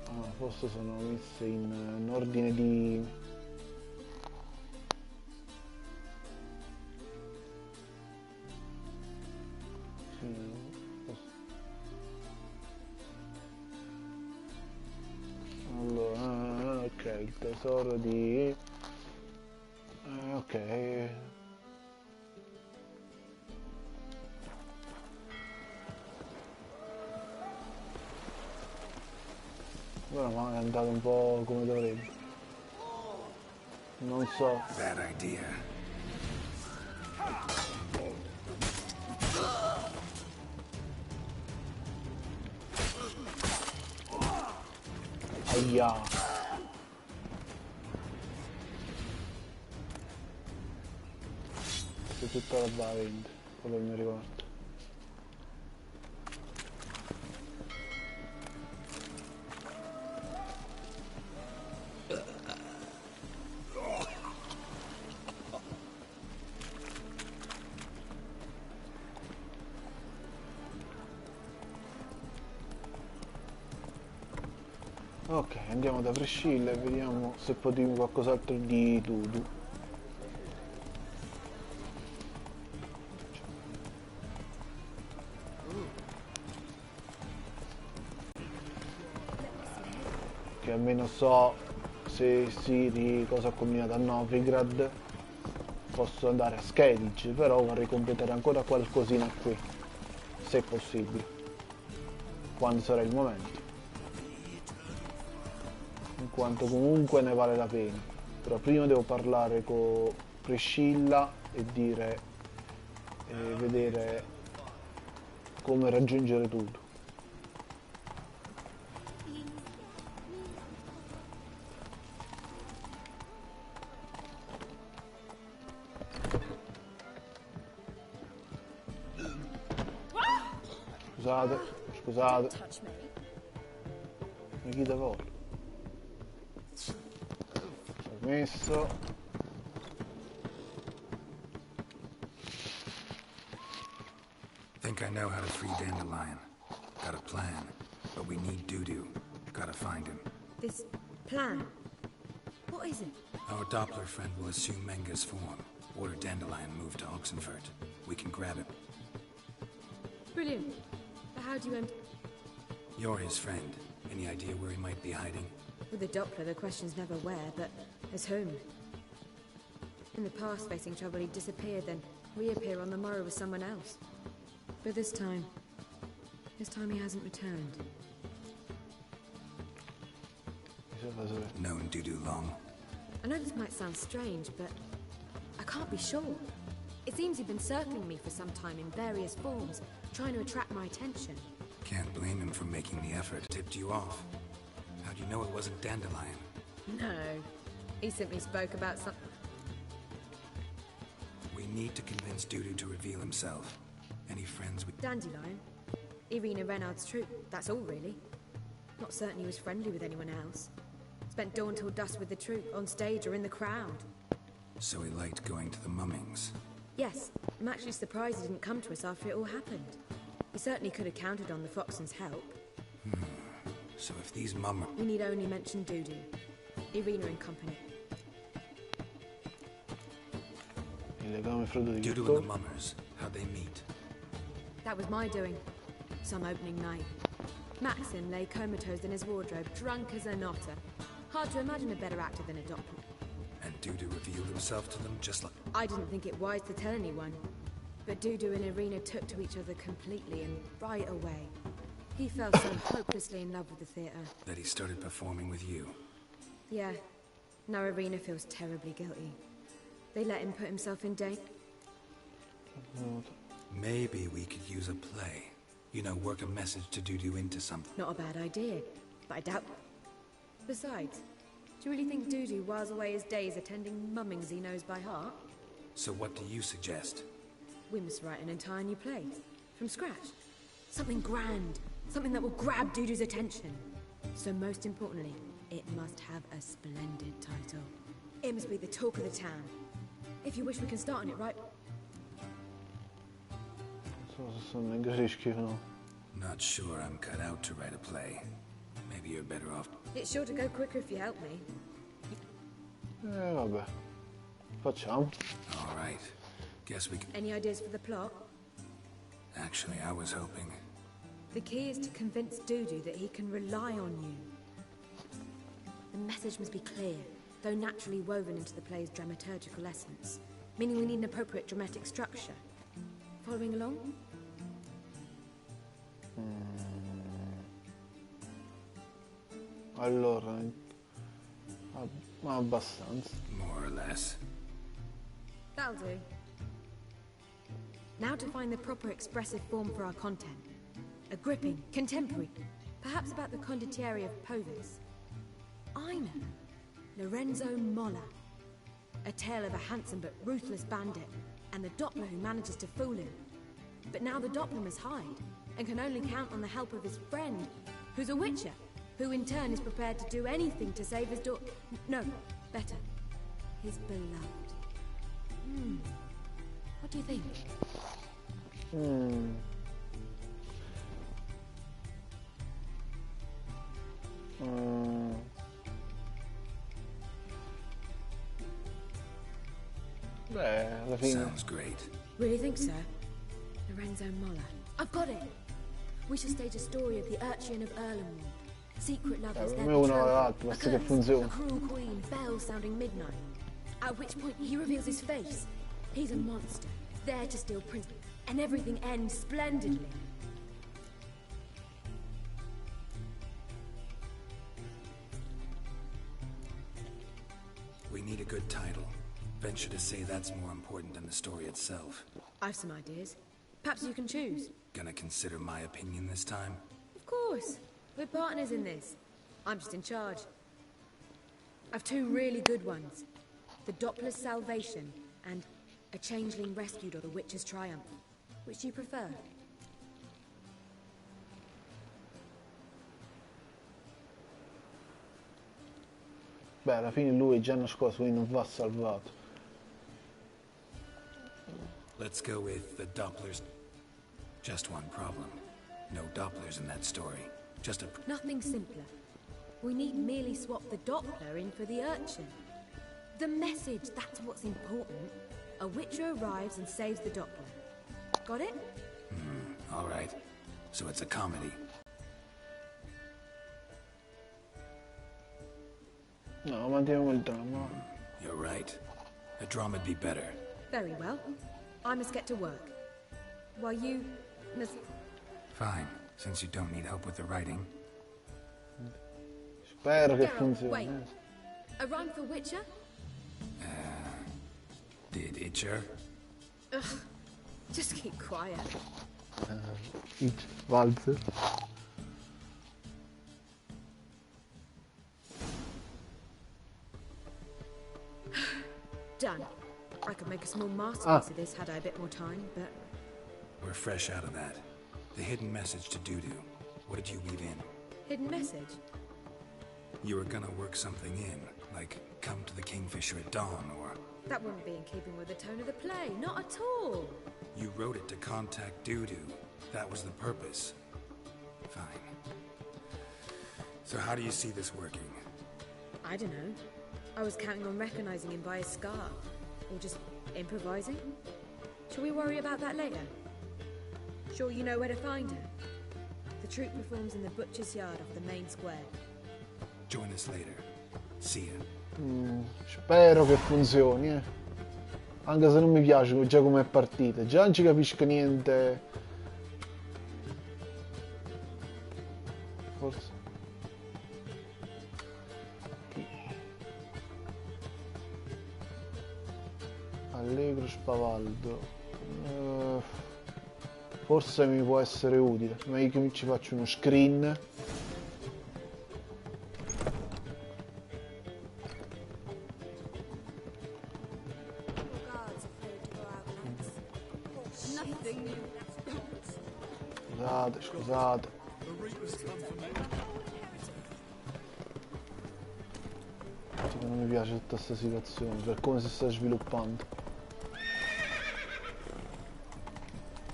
[SPEAKER 1] Ah, forse sono messe in ordine di... Allora, ok, il tesoro di... ok. Ora ma è andato un po' come dovrebbe. Non so.
[SPEAKER 14] Bad idea.
[SPEAKER 1] Aia. C'è tutta roba da vendere, quello che mi ricordo. Ok, andiamo da Priscilla e vediamo se potevi qualcos'altro di Dudu. Che almeno so se Siri cosa ha combinato a Novigrad. Posso andare a Skellige, però vorrei completare ancora qualcosina qui, se possibile, quando sarà il momento. In quanto comunque ne vale la pena, però prima devo parlare con Priscilla e dire vedere come raggiungere tutto. Scusate, ma chi da voi? Permesso.
[SPEAKER 14] Think I know how to free Dandelion. Got a plan, but we need Dudu. Gotta find him.
[SPEAKER 11] This plan? What is it?
[SPEAKER 14] Our Doppler friend will assume Menga's form. Order Dandelion moved to Oxenfurt. We can grab him.
[SPEAKER 11] Brilliant. But how do you
[SPEAKER 14] You're his friend. Any idea where he might be hiding?
[SPEAKER 11] With the Doppler, the question's never where, but as whom. In the past, facing trouble, he'd disappear, then reappear on the morrow with someone else. But this time he hasn't returned.
[SPEAKER 14] Known Dudu long?
[SPEAKER 11] I know this might sound strange, but I can't be sure. It seems he'd been circling me for some time in various forms, trying to attract my attention.
[SPEAKER 14] Can't blame him for making the effort. Tipped you off. How'd you know it wasn't Dandelion?
[SPEAKER 11] No. He simply spoke about something.
[SPEAKER 14] We need to convince Dudu to reveal himself. Any friends with...
[SPEAKER 11] Dandelion? Irina Renard's troop, that's all really. Not certain he was friendly with anyone else. Spent dawn till dusk with the troop, on stage or in the crowd.
[SPEAKER 14] So he liked going to the mummings?
[SPEAKER 11] Yes. I'm actually surprised he didn't come to us after it all happened. He certainly could have counted on the Foxen's help.
[SPEAKER 14] So if these mummers...
[SPEAKER 11] We need only mention Dudu. Irina and company.
[SPEAKER 14] Dudu and the mummers, how'd they meet?
[SPEAKER 11] That was my doing. Some opening night. Maxim lay comatose in his wardrobe, drunk as an otter. Hard to imagine a better actor than a Doppler.
[SPEAKER 14] And Dudu revealed himself to them just like...
[SPEAKER 11] I didn't think it wise to tell anyone. But Dudu and Irina took to each other completely and right away. He fell so hopelessly in love with the theatre.
[SPEAKER 14] That he started performing with you.
[SPEAKER 11] Yeah. Now Irina feels terribly guilty. They let him put himself in danger.
[SPEAKER 14] Maybe we could use a play. You know, work a message to Dudu into something.
[SPEAKER 11] Not a bad idea, but I doubt... Besides, do you really think Dudu whiles away his days attending mummings he knows by heart?
[SPEAKER 14] So what do you suggest?
[SPEAKER 11] We must write an entire new play. From scratch. Something grand. Something that will grab Dudu's attention. So most importantly, it must have a splendid title. It must be the talk of the town. If you wish, we can start on it, right?
[SPEAKER 14] Not sure I'm cut out to write a play. Maybe you're better off.
[SPEAKER 11] It's sure to go quicker if you help me.
[SPEAKER 1] Vabbè. Facciamo.
[SPEAKER 14] All right. Guess we can...
[SPEAKER 11] Any ideas for the plot?
[SPEAKER 14] Actually, I was hoping...
[SPEAKER 11] The key is to convince Dudu that he can rely on you. The message must be clear, though naturally woven into the play's dramaturgical essence. Meaning we need an appropriate dramatic structure. Following along?
[SPEAKER 1] Allora, abbastanza.
[SPEAKER 14] More or less.
[SPEAKER 11] That'll do. Now to find the proper expressive form for our content. A gripping, contemporary, perhaps about the condottieri of Povis. I know. Lorenzo Molla. A tale of a handsome but ruthless bandit, and the Doppler who manages to fool him. But now the Doppler must hide, and can only count on the help of his friend, who's a witcher, who in turn is prepared to do anything to save his daughter. No, better, his beloved. What do you think?
[SPEAKER 1] Beh, alla fine...
[SPEAKER 14] Sounds great.
[SPEAKER 11] Really think so? Lorenzo Molla. I've got it! We should stage a story of the urchin of Erlenwald. Secret lovers, their betrothed, a curse, a cruel queen, bells sounding midnight. At which point he reveals his face. He's a monster, there to steal Prince, and everything ends splendidly.
[SPEAKER 14] We need a good title. Venture to say that's more important than the story itself.
[SPEAKER 11] I've some ideas. Perhaps you can choose.
[SPEAKER 14] Gonna consider my opinion this time?
[SPEAKER 11] Of course. We're partners in this. I'm just in charge. I've two really good ones. The Doppler's Salvation and A Changeling Rescued or the Witcher's Triumph. Which do you prefer?
[SPEAKER 1] Beh, alla fine lui è già nascosto, quindi non va salvato.
[SPEAKER 14] Let's go with the Dopplers. Just one problem. No Dopplers in that story. Just a...
[SPEAKER 11] Nothing simpler. We need merely swap the Doppler in for the urchin. The message, that's what's important. A witcher arrives and saves the Doppler. Got it?
[SPEAKER 14] All right. So it's a comedy.
[SPEAKER 1] No, mantieniamo il dramma.
[SPEAKER 14] You're right. A drama'd be better.
[SPEAKER 11] Very well. I must get to work. While you must...
[SPEAKER 14] Fine, since you don't need help with the writing.
[SPEAKER 1] Spero che
[SPEAKER 11] Geralt,
[SPEAKER 1] funzioni.
[SPEAKER 11] wait. A rhyme for Witcher?
[SPEAKER 14] Did Itcher?
[SPEAKER 11] Ugh. Just keep quiet.
[SPEAKER 1] Walzer.
[SPEAKER 11] Done. I could make a small masterpiece of this had I a bit more time, but...
[SPEAKER 14] We're fresh out of that. The hidden message to Dudu. What did you weave in?
[SPEAKER 11] Hidden message?
[SPEAKER 14] You were gonna work something in, like come to the Kingfisher at dawn, or...
[SPEAKER 11] That wouldn't be in keeping with the tone of the play, not at all.
[SPEAKER 14] You wrote it to contact Dudu. That was the purpose. Fine. So how do you see this working?
[SPEAKER 11] I don't know. I was counting on recognizing him by his scar. Or just improvising. Shall we worry about that later? Sure you know where to find her? The troupe performs in the butcher's yard off the main square.
[SPEAKER 14] Join us later. See ya.
[SPEAKER 1] Spero che funzioni, anche se non mi piace già come è partita, già non ci capisco niente. Forse allegro spavaldo, forse mi può essere utile, ma io che ci faccio uno screen. Scusate. Non mi piace tutta questa situazione, per come si sta sviluppando.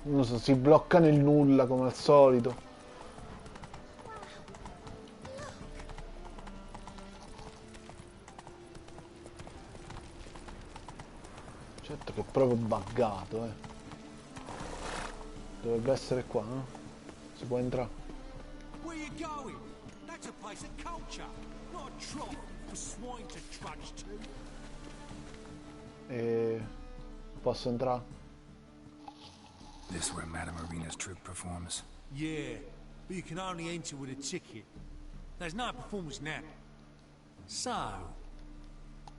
[SPEAKER 1] Non so, si blocca nel nulla come al solito. Certo che è proprio buggato, Dovrebbe essere qua, no? Si può entrare.
[SPEAKER 3] Where you going? That's a place of culture, not a trough for swine to trudge to.
[SPEAKER 1] E posso entrare?
[SPEAKER 14] This where Madame Arena's troupe performs?
[SPEAKER 13] Yeah, but you can only enter with a ticket. There's no performance now. So,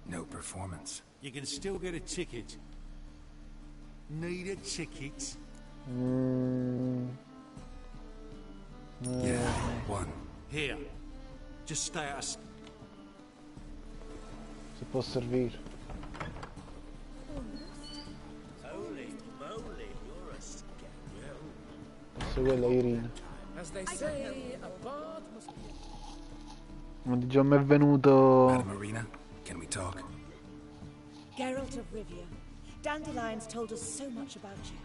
[SPEAKER 14] No performance.
[SPEAKER 13] you can still get a ticket. Need a ticket?
[SPEAKER 14] Yeah, one.
[SPEAKER 13] Here. Just stay at
[SPEAKER 1] Si può servire.
[SPEAKER 8] Holy moly, you're a scoundrel.
[SPEAKER 1] Forse quella è Irina.
[SPEAKER 8] As they say, a bard must be...
[SPEAKER 1] Non già mi è venuto.
[SPEAKER 14] Madame Arena, can we talk?
[SPEAKER 17] Geralt of Rivia. Dandelion's told us so much about you.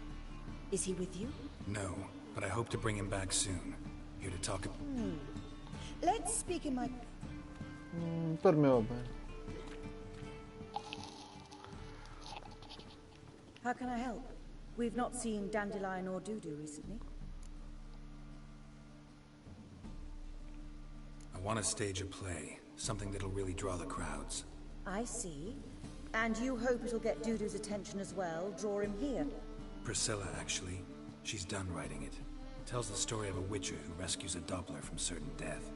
[SPEAKER 17] Is he with you?
[SPEAKER 14] No, but I hope to bring him back soon. Here to talk.
[SPEAKER 17] Let's speak in my...
[SPEAKER 1] Per me va bene.
[SPEAKER 17] How can I help? We've not seen Dandelion or Dudu recently.
[SPEAKER 14] I want to stage a play. Something that'll really draw the crowds.
[SPEAKER 17] I see. And you hope it'll get Dudu's attention as well, draw him here?
[SPEAKER 14] Priscilla, actually. She's done writing it. Tells the story of a witcher who rescues a Doppler from certain death.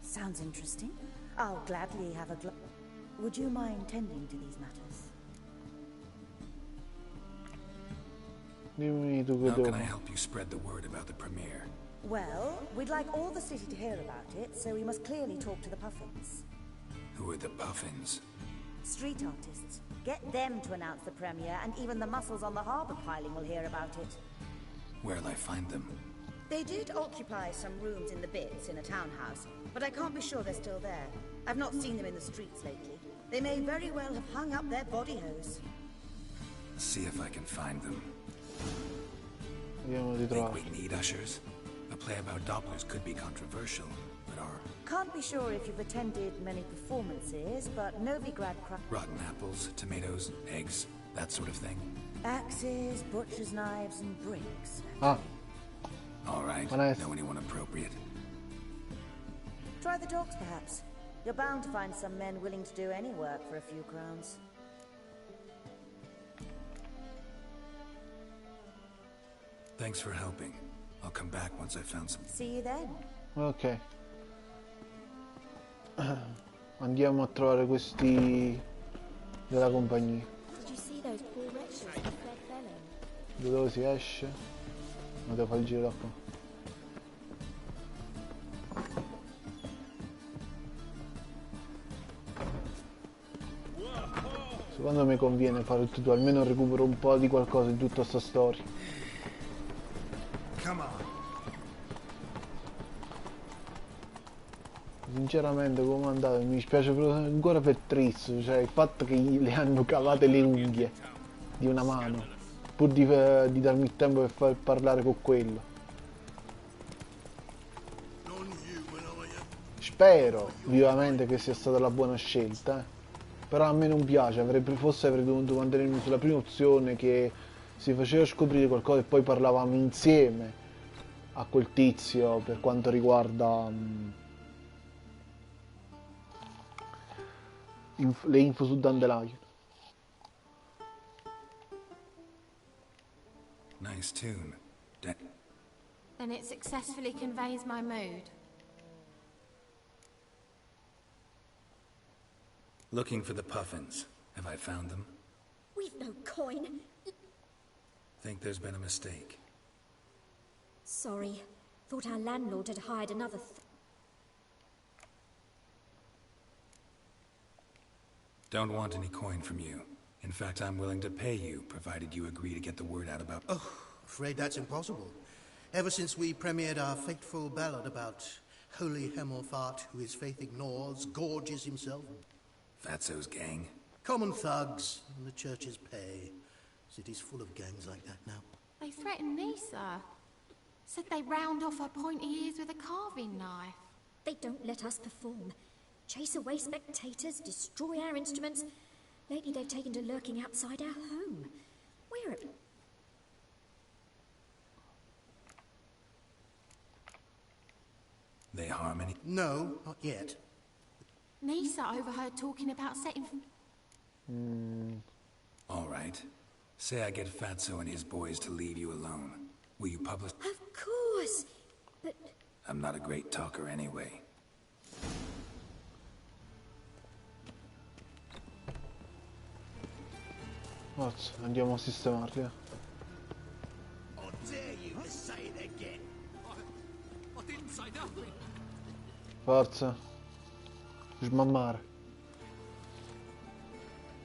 [SPEAKER 17] Sounds interesting. I'll gladly have a Would you mind tending to these matters?
[SPEAKER 1] Dimmi tu che
[SPEAKER 14] How
[SPEAKER 1] devo.
[SPEAKER 14] can I help you spread the word about the premiere?
[SPEAKER 17] Well, we'd like all the city to hear about it, so we must clearly talk to the Puffins.
[SPEAKER 14] Who are the Puffins?
[SPEAKER 17] Street artists. Get them to announce the premiere, and even the muscles on the harbour piling will hear about it.
[SPEAKER 14] Where'll I find them?
[SPEAKER 17] They did occupy some rooms in the Bits in a townhouse, but I can't be sure they're still there. I've not seen them in the streets lately. They may very well have hung up their body hose.
[SPEAKER 14] See if I can find them.
[SPEAKER 1] Vediamo di
[SPEAKER 14] Think
[SPEAKER 1] trovare.
[SPEAKER 14] we need ushers? A play about Dopplers could be controversial, but our
[SPEAKER 17] Can't be sure if you've attended many performances, but Novigrad
[SPEAKER 14] rotten apples, tomatoes, eggs, that sort of thing.
[SPEAKER 17] axes, butcher's knives, and bricks.
[SPEAKER 1] Ah,
[SPEAKER 14] All right.
[SPEAKER 1] Nice.
[SPEAKER 14] Know anyone appropriate?
[SPEAKER 17] Try the dogs, perhaps. You're bound to find some men willing to do any work for a few crowns.
[SPEAKER 14] Thanks for helping. I'll come back once I found some.
[SPEAKER 17] See you then.
[SPEAKER 1] ok. Andiamo a trovare questi della compagnia.
[SPEAKER 12] Did you see those poor wretches who fled felon?
[SPEAKER 1] Da dove si esce? Ma devo fare il giro da qua. Secondo me conviene fare il tutorial, almeno recupero un po' di qualcosa in tutta sta storia.
[SPEAKER 5] Come on.
[SPEAKER 1] Sinceramente come è andato mi dispiace ancora per Triss, cioè il fatto che le hanno cavate le unghie di una mano, pur di darmi il tempo per far parlare con quello. Spero vivamente che sia stata la buona scelta, però a me non piace, forse avrei dovuto mantenermi sulla prima opzione, che si faceva scoprire qualcosa e poi parlavamo insieme a quel tizio per quanto riguarda le info su Dandelion.
[SPEAKER 14] Nice tune.
[SPEAKER 18] Then it successfully conveys my mood.
[SPEAKER 14] Looking for the puffins. Have I found them?
[SPEAKER 12] We've no coin.
[SPEAKER 14] Think there's been a mistake.
[SPEAKER 12] Sorry. Thought our landlord had hired another
[SPEAKER 14] Don't want any coin from you. In fact, I'm willing to pay you, provided you agree to get the word out about...
[SPEAKER 19] Oh, afraid that's impossible. Ever since we premiered our fateful ballad about holy Hemmelfart, who his faith ignores, gorges himself.
[SPEAKER 14] Fatso's gang?
[SPEAKER 19] Common thugs, and the church's pay. City's full of gangs like that now.
[SPEAKER 18] They threatened me, sir. Said they round off her pointy ears with a carving knife.
[SPEAKER 12] They don't let us perform. Chase away spectators, destroy our instruments. Lately they've taken to lurking outside our home. We're at...
[SPEAKER 14] They harm any...
[SPEAKER 19] No, not yet.
[SPEAKER 18] Nisa overheard talking about setting...
[SPEAKER 14] All right. Say I get Fatso and his boys to leave you alone. Will you publish...
[SPEAKER 12] Of course, but...
[SPEAKER 14] I'm not a great talker anyway.
[SPEAKER 1] Forza, andiamo a sistemarli.
[SPEAKER 7] How dare you to say it again?
[SPEAKER 3] I didn't say nothing.
[SPEAKER 1] Forza. Smammare.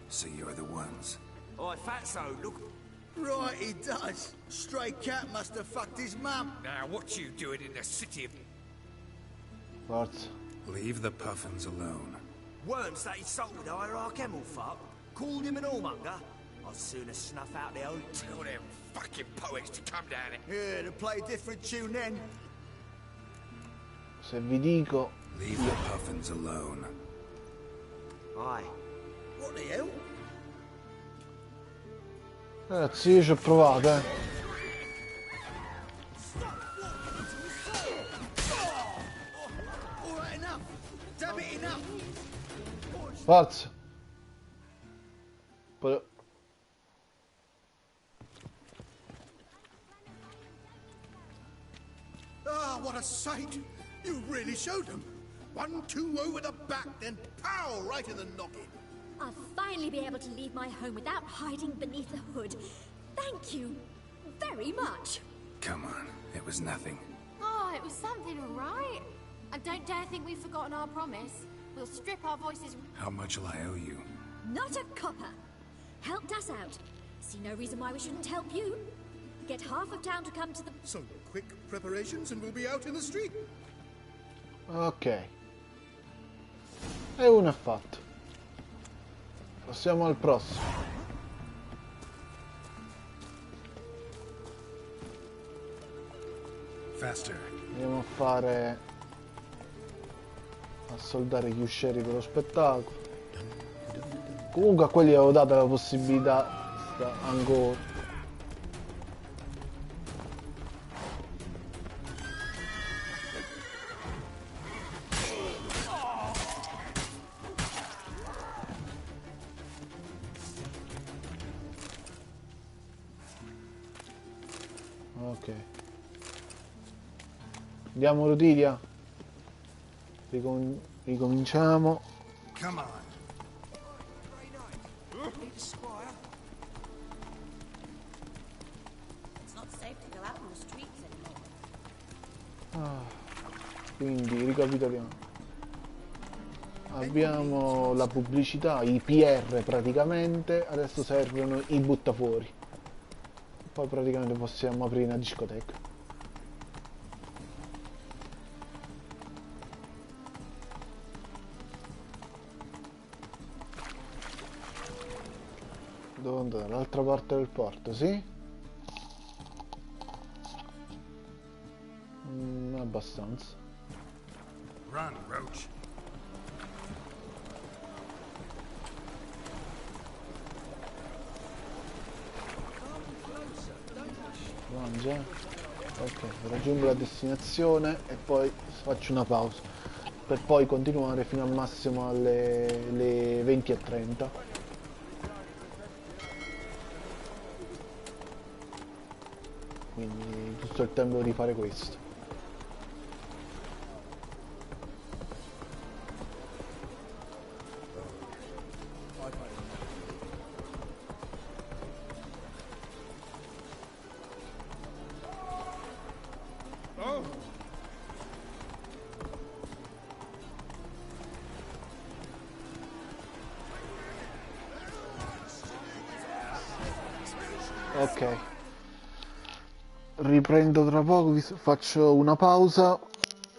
[SPEAKER 14] So you're the ones.
[SPEAKER 7] Oi, Fatso, look. Right, he does. Stray cat must have fucked his mum.
[SPEAKER 3] Now, what you doing in the city of...
[SPEAKER 1] Forza.
[SPEAKER 14] Leave the puffins alone.
[SPEAKER 6] Worms that insulted Hierarch Hemmelfart, called him an whoremonger. I'd sooner snuff out the old...
[SPEAKER 3] Tell them fucking poets to come down here.
[SPEAKER 7] Yeah, to play a different tune then.
[SPEAKER 1] Se vi dico...
[SPEAKER 14] Leave the puffins alone.
[SPEAKER 6] Aye.
[SPEAKER 7] What the hell?
[SPEAKER 1] Ragazzi, io ci ho provato,
[SPEAKER 7] Alright, enough. Damn it, enough.
[SPEAKER 1] Forza. Poi...
[SPEAKER 7] Ah, what a sight. You really showed them. 1-2 over the back, then pow, right in the noggin.
[SPEAKER 12] I'll finally be able to leave my home without hiding beneath the hood. Thank you very much.
[SPEAKER 14] Come on, it was nothing.
[SPEAKER 18] Oh, it was something, all right. And don't dare think we've forgotten our promise. We'll strip our voices...
[SPEAKER 14] How much will I owe you?
[SPEAKER 12] Not a copper. Helped us out. See no reason why we shouldn't help you. Get half of town to come to the...
[SPEAKER 7] So, quick preparations and we'll be out in the street.
[SPEAKER 1] Ok. E uno è fatto. Passiamo al prossimo.
[SPEAKER 14] Faster.
[SPEAKER 1] Andiamo a fare... a soldare gli uscieri dello spettacolo. Comunque a quelli avevo dato la possibilità ancora. Ok. Andiamo Rotilia. Ricominciamo.
[SPEAKER 7] Come on.
[SPEAKER 17] It's not safe to go out on the streets anymore.
[SPEAKER 1] Quindi ricapitoliamo. Abbiamo la pubblicità, i PR praticamente, adesso servono i buttafuori. Poi praticamente possiamo aprire una discoteca. Devo andare dall'altra parte del porto, sì? Abbastanza.
[SPEAKER 7] Run, Roach.
[SPEAKER 1] Mangia. Ok, raggiungo la destinazione e poi faccio una pausa per poi continuare fino al massimo alle 20:30. Quindi giusto il tempo di fare questo. Ok, riprendo tra poco, faccio una pausa,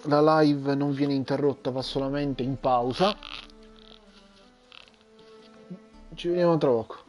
[SPEAKER 1] la live non viene interrotta, va solamente in pausa, ci vediamo tra poco.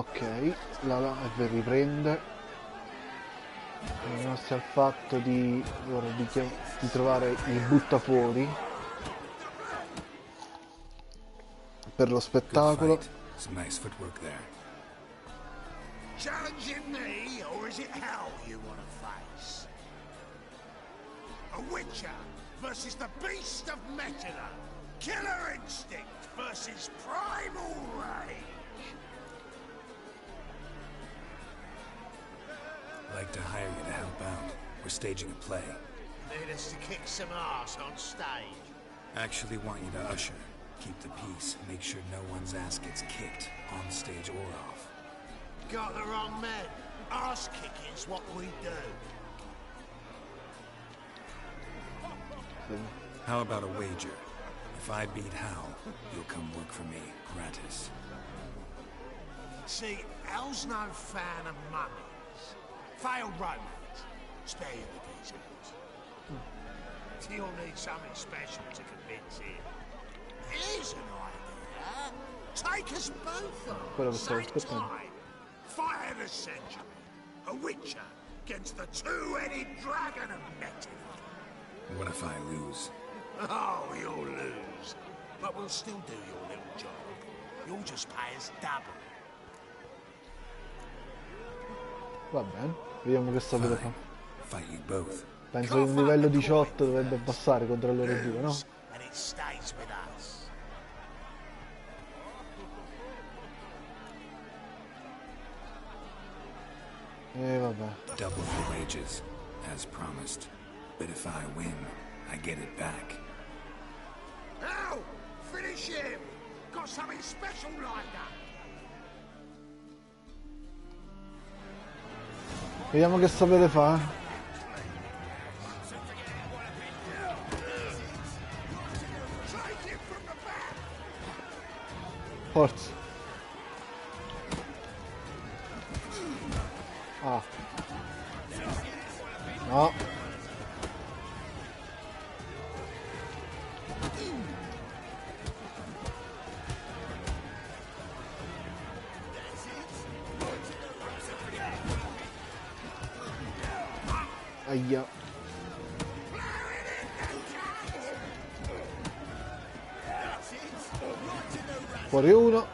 [SPEAKER 1] Ok, la live riprende. Grazie al fatto di trovare il buttafuori per lo spettacolo.
[SPEAKER 7] Challenging me, or is it hell you want to face? A witcher versus the beast of Metula. Killer instinct versus primal rage.
[SPEAKER 14] I'd like to hire you to help out. We're staging a play.
[SPEAKER 7] Need us to kick some ass on stage.
[SPEAKER 14] Actually want you to usher. Keep the peace. Make sure no one's ass gets kicked, on stage or off.
[SPEAKER 7] Got the wrong men. Ass kicking's what we do.
[SPEAKER 14] How about a wager? If I beat Hal, you'll come work for me, gratis.
[SPEAKER 7] See, Hal's no fan of mummies. Failed romance. Spare you the details. You'll need something special to convince him. Here's an idea. Take us both on. Same time. Fight of the century. A witcher against the two-headed dragon of Metula.
[SPEAKER 14] What if I lose?
[SPEAKER 7] Oh, you'll lose. But we'll still do your little job. You'll just pay us double.
[SPEAKER 1] Va bene, vediamo che sapete fare.
[SPEAKER 14] Fight you both.
[SPEAKER 1] Penso che il livello 18 dovrebbe passare contro loro due, no?
[SPEAKER 7] And it stays with us.
[SPEAKER 1] Vabbè.
[SPEAKER 14] Double the wages, as promised. But if I win, I get it back.
[SPEAKER 7] Now, finish him! Got something special lined up.
[SPEAKER 1] Vediamo che sapete fare. Forza. Ah. No. Aia. Fuori uno.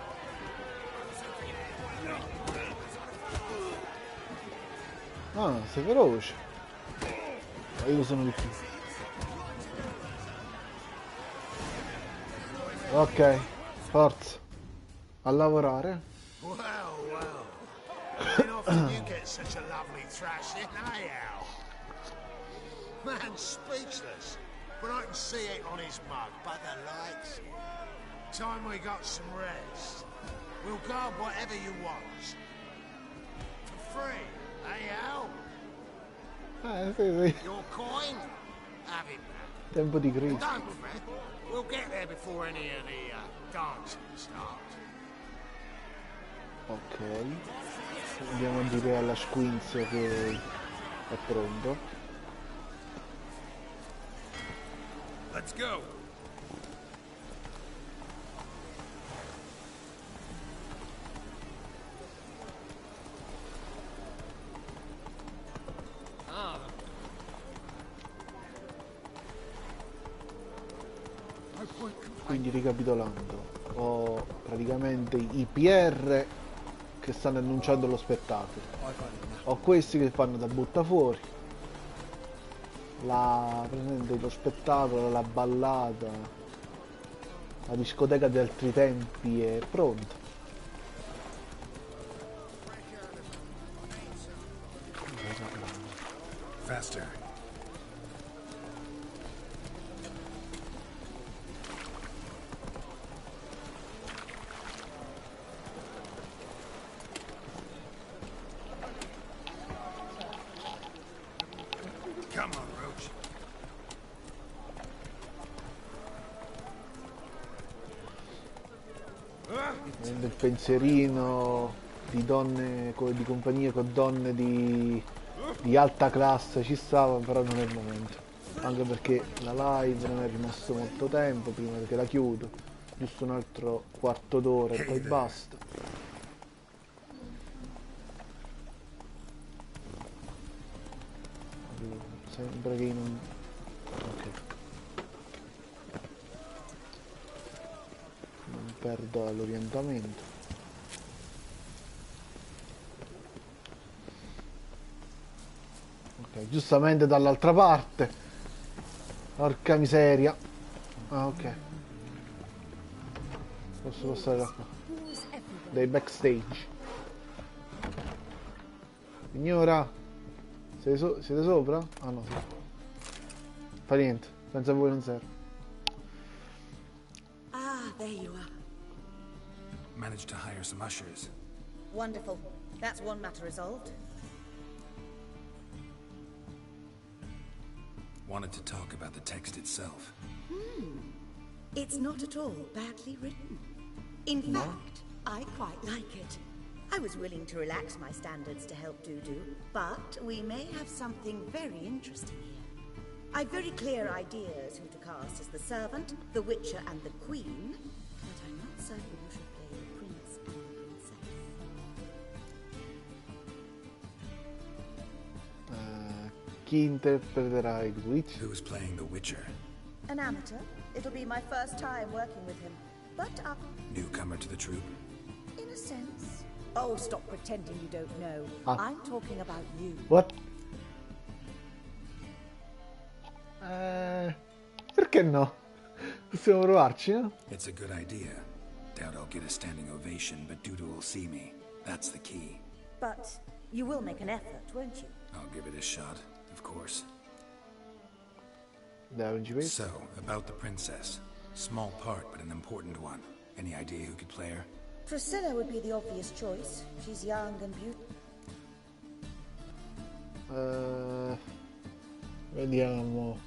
[SPEAKER 1] Ah, sei veloce. Ma io sono di più. Ok, forza. A lavorare.
[SPEAKER 7] Well, well. Ain't often you get such a lovely thrashing, eh, Al? Man speechless, but I can see it on his mug. Bugger likes it. Time we got some rest. We'll guard whatever you want. For free, eh, Al?
[SPEAKER 1] Sì.
[SPEAKER 7] Your coin? Have it back.
[SPEAKER 1] Tempo di crisi.
[SPEAKER 7] Don't fret. We'll get there before any of the dancing starts.
[SPEAKER 1] Ok. Andiamo a dire alla Squinz che è pronto.
[SPEAKER 7] Let's go.
[SPEAKER 1] Quindi ricapitolando, ho praticamente i PR che stanno annunciando lo spettacolo, ho questi che fanno da buttafuori, lo spettacolo, la ballata, la discoteca di altri tempi è pronta.
[SPEAKER 14] Faster.
[SPEAKER 7] Come on, Roach.
[SPEAKER 1] Prendo il pensierino di donne, di compagnie con donne di alta classe, ci stava, però non è il momento, anche perché la live non è rimasto molto tempo prima che la chiudo, giusto un altro quarto d'ora e poi basta. Sembra che non... Ok. Non perdo l'orientamento. Ok, giustamente dall'altra parte. Porca miseria. Ah, ok. Posso passare da qua. Dai backstage. Signora, siete sopra? Ah no, sì. Fa niente, penso a voi non serve.
[SPEAKER 17] Ah, there you are.
[SPEAKER 14] Managed to hire some ushers.
[SPEAKER 17] Wonderful. That's one matter resolved.
[SPEAKER 14] Wanted to talk about the text itself.
[SPEAKER 17] It's not at all badly written. In fact, I quite like it. I was willing to relax my standards to help Dudu, but we may have something very interesting here. I've very clear ideas who to cast as the servant, the witcher, and the queen, but I'm not certain who should play the prince and the princess.
[SPEAKER 1] Chi interpreterà il Witch?
[SPEAKER 14] Who's playing the Witcher?
[SPEAKER 17] An amateur. It'll be my first time working with him. But,
[SPEAKER 14] Newcomer to the troupe?
[SPEAKER 17] in a sense. Oh, stop pretending you don't know. I'm talking about you.
[SPEAKER 1] What? Perché no? Possiamo provarci, no?
[SPEAKER 14] It's a good idea. Doubt I'll get a standing ovation, but Dudu will see me. That's the key.
[SPEAKER 17] But you will make an effort, won't you?
[SPEAKER 14] I'll give it a shot, of course.
[SPEAKER 1] So,
[SPEAKER 14] So, about the princess. Small part, but an important one. Any idea who could play her?
[SPEAKER 17] Priscilla would be the obvious choice. She's young and beautiful.
[SPEAKER 1] Vediamo.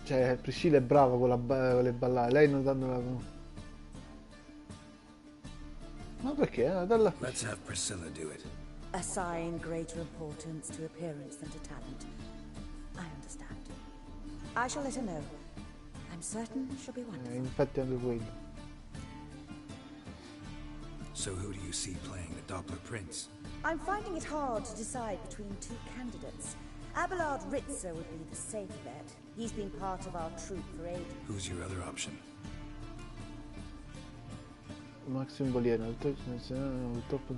[SPEAKER 1] Cioè, Priscilla è brava con le ballate. Lei non danno la... Ma perché? Dalla...
[SPEAKER 14] Let's have Priscilla do it.
[SPEAKER 17] Assign greater importance to appearance than to talent. I understand. I shall let her know. I'm certain she'll be wonderful.
[SPEAKER 1] Infatti anche quello.
[SPEAKER 14] So who do you see playing the Doppler Prince?
[SPEAKER 17] I'm finding it hard to decide between two candidates. Abelard Ritzer would be the safe bet. He's been part of our troupe for ages.
[SPEAKER 14] Who's your other option?
[SPEAKER 1] Maxim Bolieno, purtroppo...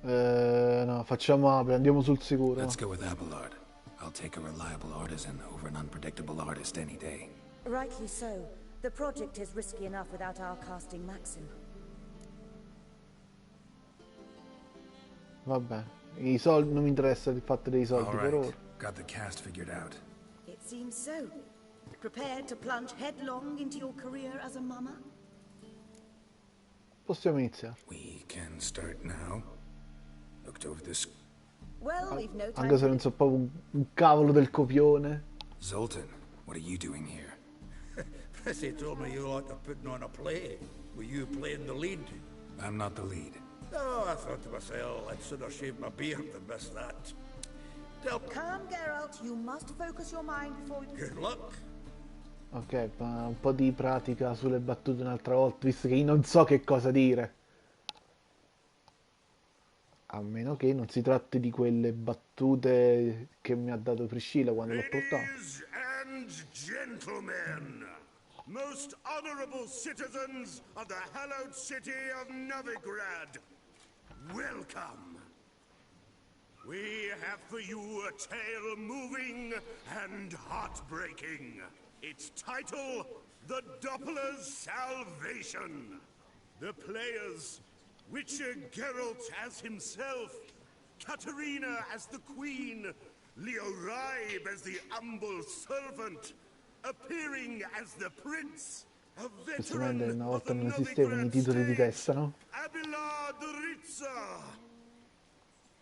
[SPEAKER 1] no, facciamo Abel, andiamo sul sicuro.
[SPEAKER 14] Let's go with Abelard. I'll take a reliable artisan over an unpredictable artist any day.
[SPEAKER 17] Rightly so. The project is risky enough without our casting Maxim.
[SPEAKER 1] Vabbè, i soldi non mi interessa il fatto dei soldi per ora.
[SPEAKER 14] Got the cast figured out.
[SPEAKER 17] It seems so. Prepared to plunge headlong into your career as a mama?
[SPEAKER 1] Possiamo iniziare.
[SPEAKER 14] We can start now. Looked over this.
[SPEAKER 17] Well, we've no time.
[SPEAKER 1] Anche se non so proprio un cavolo del copione.
[SPEAKER 14] Zoltan, what are you doing here?
[SPEAKER 20] Prissy told me you ought to put on a play. Were you playing the lead?
[SPEAKER 14] I'm not the lead.
[SPEAKER 20] Oh, I thought to myself, I'd sooner shave my beard than miss that.
[SPEAKER 17] Calm, Geralt. You must focus your mind before we...
[SPEAKER 20] Good luck.
[SPEAKER 1] Ok, ma un po' di pratica sulle battute un'altra volta, visto che io non so che cosa dire. A meno che non si tratti di quelle battute che mi ha dato Priscilla quando l'ho portato.
[SPEAKER 21] Ladies and gentlemen, most honorable citizens of the hallowed city of Novigrad, welcome. We have for you a tale moving and heartbreaking. Its title, The Doppler's Salvation. The players, Witcher Geralt as himself, Katarina as the Queen, Leo Raib as the humble servant, appearing as the Prince, a veteran
[SPEAKER 1] Una
[SPEAKER 21] of
[SPEAKER 1] volta
[SPEAKER 21] the
[SPEAKER 1] non esistevano i titoli di testa, no?
[SPEAKER 21] Abelard Ritzer.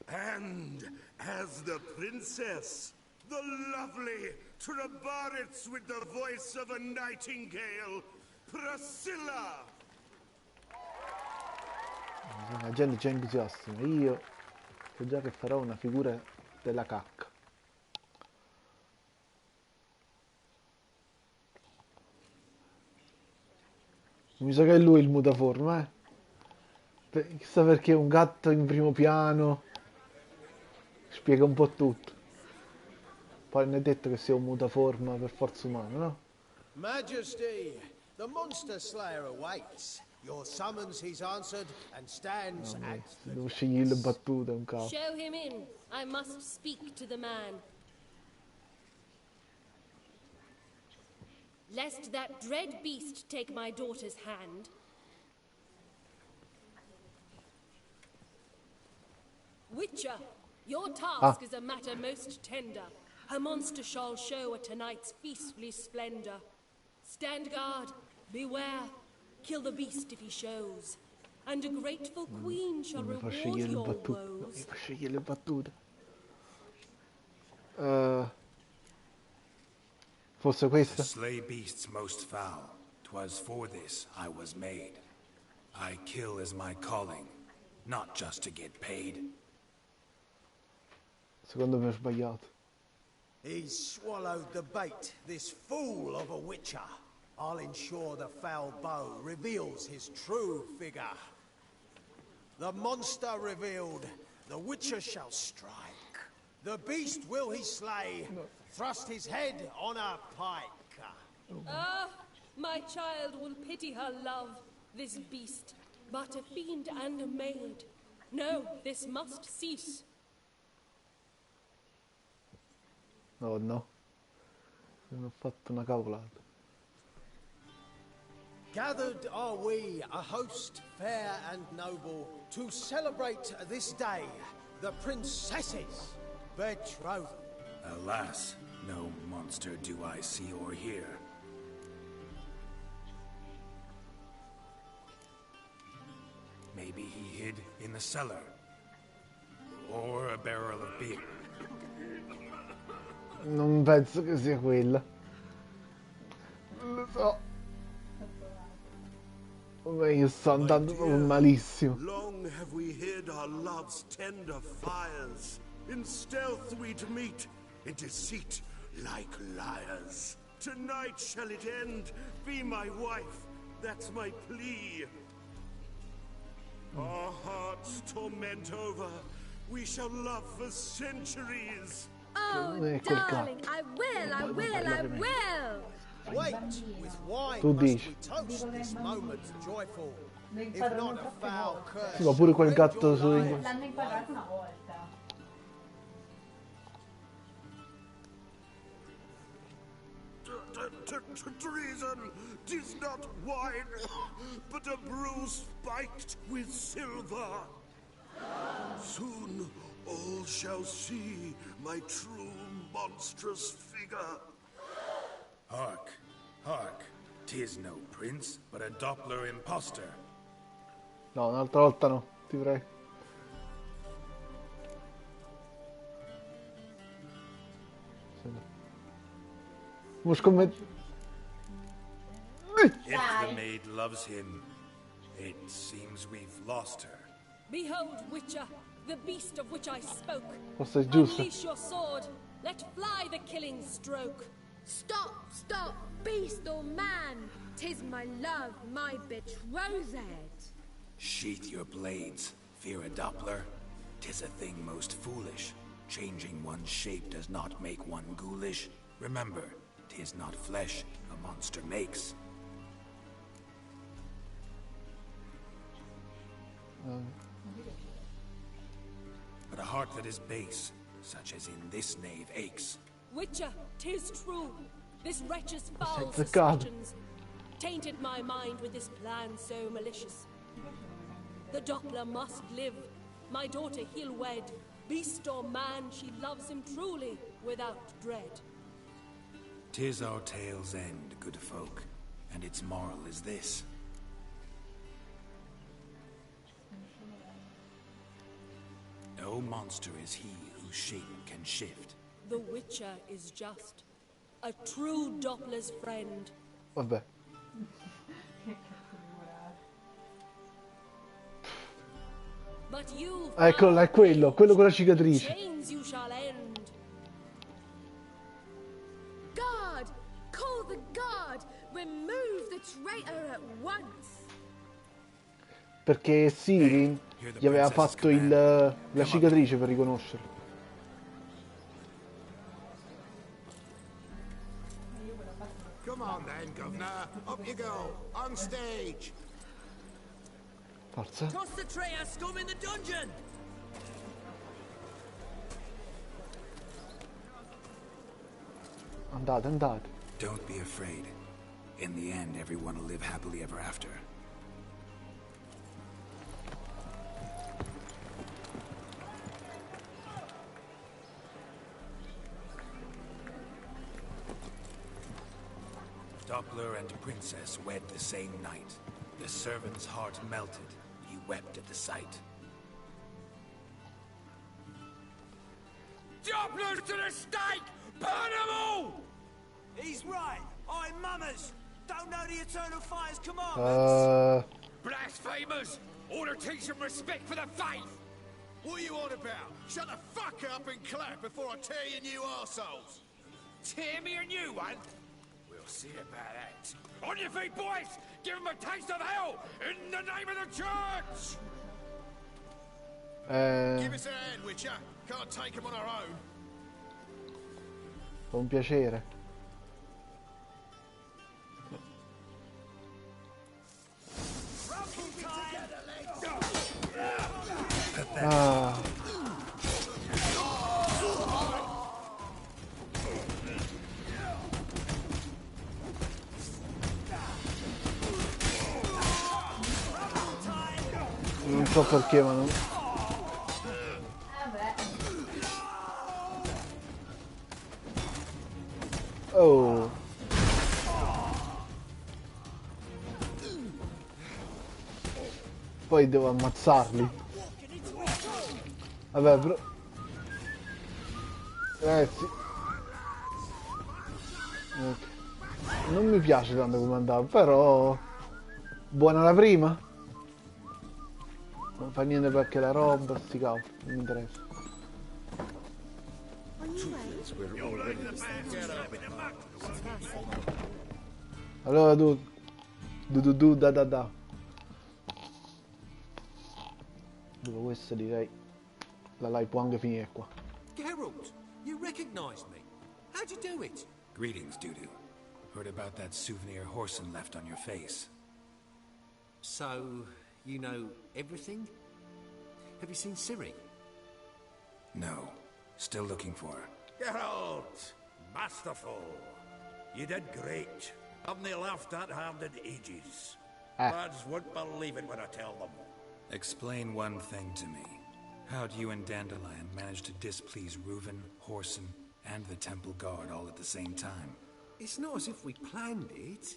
[SPEAKER 21] And as the princess, the lovely Trabaritz with the voice of a nightingale, Priscilla.
[SPEAKER 1] La gente è già entusiasta, ma io so già che farò una figura della cacca. Mi sa che è lui il mutaforma, Chissà perché un gatto in primo piano. Spiega un po' tutto. Poi non è detto che sia un mutaforma per forza umana, no?
[SPEAKER 15] Majesty, the monster slayer awaits. Your summons he's answered and stands at the
[SPEAKER 1] Devo scegliere le battute, un caso.
[SPEAKER 16] Show him in. I must speak to the man. Lest that dread beast take my daughter's hand. Witcher, your task is a matter most tender. A monster shall show at tonight's feastly splendor. Stand guard, beware, kill the beast if he shows. And a grateful queen shall reward your woes.
[SPEAKER 1] Mi fa scegliere le battute. Forse questa?
[SPEAKER 2] To slay beasts most foul, 'twas for this I was made. I kill as my calling, not just to get paid.
[SPEAKER 1] Secondo me ho sbagliato.
[SPEAKER 15] He's swallowed the bait, this fool of a witcher. I'll ensure the foul bow reveals his true figure. The monster revealed, the witcher shall strike. The beast will he slay, thrust his head on a pike.
[SPEAKER 16] Ah, my child will pity her love, this beast, but a fiend and a maid. No, this must cease.
[SPEAKER 1] Oh no, non ho fatto una cavolata.
[SPEAKER 15] Gathered are we, a host fair and noble, to celebrate this day, the princess's betrothal.
[SPEAKER 2] Alas, no monster do I see or hear. Maybe he hid in the cellar, or a barrel of beer.
[SPEAKER 1] Non penso che sia quella. Non lo so. Io sto andando proprio malissimo.
[SPEAKER 21] Long have we hid our love's tender fires. In stealth we'd meet, in deceit like liars. Tonight shall it end, be my wife, that's my plea. Our hearts torment over, we shall love for centuries.
[SPEAKER 16] Oh, darling, I will.
[SPEAKER 15] Wait, with wine
[SPEAKER 1] Tu
[SPEAKER 15] must
[SPEAKER 1] dici.
[SPEAKER 15] we toast this moment joyful. If not a foul curse.
[SPEAKER 1] Sì, ma pure quel gatto su
[SPEAKER 22] L'hanno imparato una volta.
[SPEAKER 21] Treason! 'Tis not wine, but a brew spiked with silver. Soon all shall see my true monstrous figure.
[SPEAKER 2] Hark, hark, 'tis no prince, but a Doppler imposter.
[SPEAKER 1] No, un'altra volta no, ti prego. Mo scommetto.
[SPEAKER 2] If the maid loves him, it seems we've lost her.
[SPEAKER 16] Behold, Witcher, the beast of which I spoke.
[SPEAKER 1] Forse è giusto.
[SPEAKER 16] Unleash your sword. Let fly the killing stroke. Stop, beast or man. 'Tis my love, my betrothed.
[SPEAKER 2] Sheath your blades, fear a Doppler. 'Tis a thing most foolish. Changing one's shape does not make one ghoulish. Remember, 'tis not flesh a monster makes. But a heart that is base, such as in this knave, aches.
[SPEAKER 16] Witcher, 'tis true. This wretch's foul
[SPEAKER 1] Senza caso.
[SPEAKER 16] suspicions tainted my mind with this plan so malicious. The Doppler must live. My daughter he'll wed. Beast or man, she loves him truly, without dread.
[SPEAKER 2] 'Tis our tale's end, good folk, and its moral is this. No monster is he whose shape can shift.
[SPEAKER 16] The Witcher is just a true Doppler's friend.
[SPEAKER 1] Vabbè.
[SPEAKER 16] But you
[SPEAKER 1] Eccolo, è quello con la cicatrice.
[SPEAKER 16] chains you shall end. Guard! Call the guard! Remove the traitor at once!
[SPEAKER 1] Perché Siri gli aveva fatto la cicatrice per riconoscerlo.
[SPEAKER 21] Up you go, on stage.
[SPEAKER 1] Forza.
[SPEAKER 3] Toss the traitor scum in the dungeon!
[SPEAKER 1] Andate, andate.
[SPEAKER 14] Don't be afraid. In the end, everyone will live happily ever after. Doppler and Princess wed the same night. The servant's heart melted. He wept at the sight.
[SPEAKER 3] Doppler to the stake! Burn them all! He's right. I'm mummers. Don't know the eternal fire's commandments. Blasphemers! Order teach them respect for the faith!
[SPEAKER 21] What are you on about? Shut the fuck up and clap before I tear you new arseholes.
[SPEAKER 3] Tear me a new one? We'll see about that. On your feet, boys! Give them a taste of hell in the name of the church!
[SPEAKER 21] Give us a hand, Witcher. Can't take them on our own.
[SPEAKER 1] Con piacere. Ah. Non so perché, ma non... Oh. Poi devo ammazzarli. Vabbè, però... sì. Okay. Non mi piace tanto come andava, però... Buona la prima. Non fa niente perché la roba, sti cavoli, non mi interessa. Allora tu, da. Dove questa direi la live può anche finire qua.
[SPEAKER 8] Geralt, you recognized me. How'd you do it?
[SPEAKER 14] Greetings, Dudu. Heard about that souvenir Horson left on your face.
[SPEAKER 8] So, you know everything? Have you seen Ciri?
[SPEAKER 14] No. Still looking for her.
[SPEAKER 20] Geralt! Masterful! You did great. Haven't they laughed that hard in ages? Lads won't believe it when I tell them.
[SPEAKER 14] Explain one thing to me. How do you and Dandelion manage to displease Reuven, Horson, and the Temple Guard all at the same time?
[SPEAKER 8] It's not as if we planned it.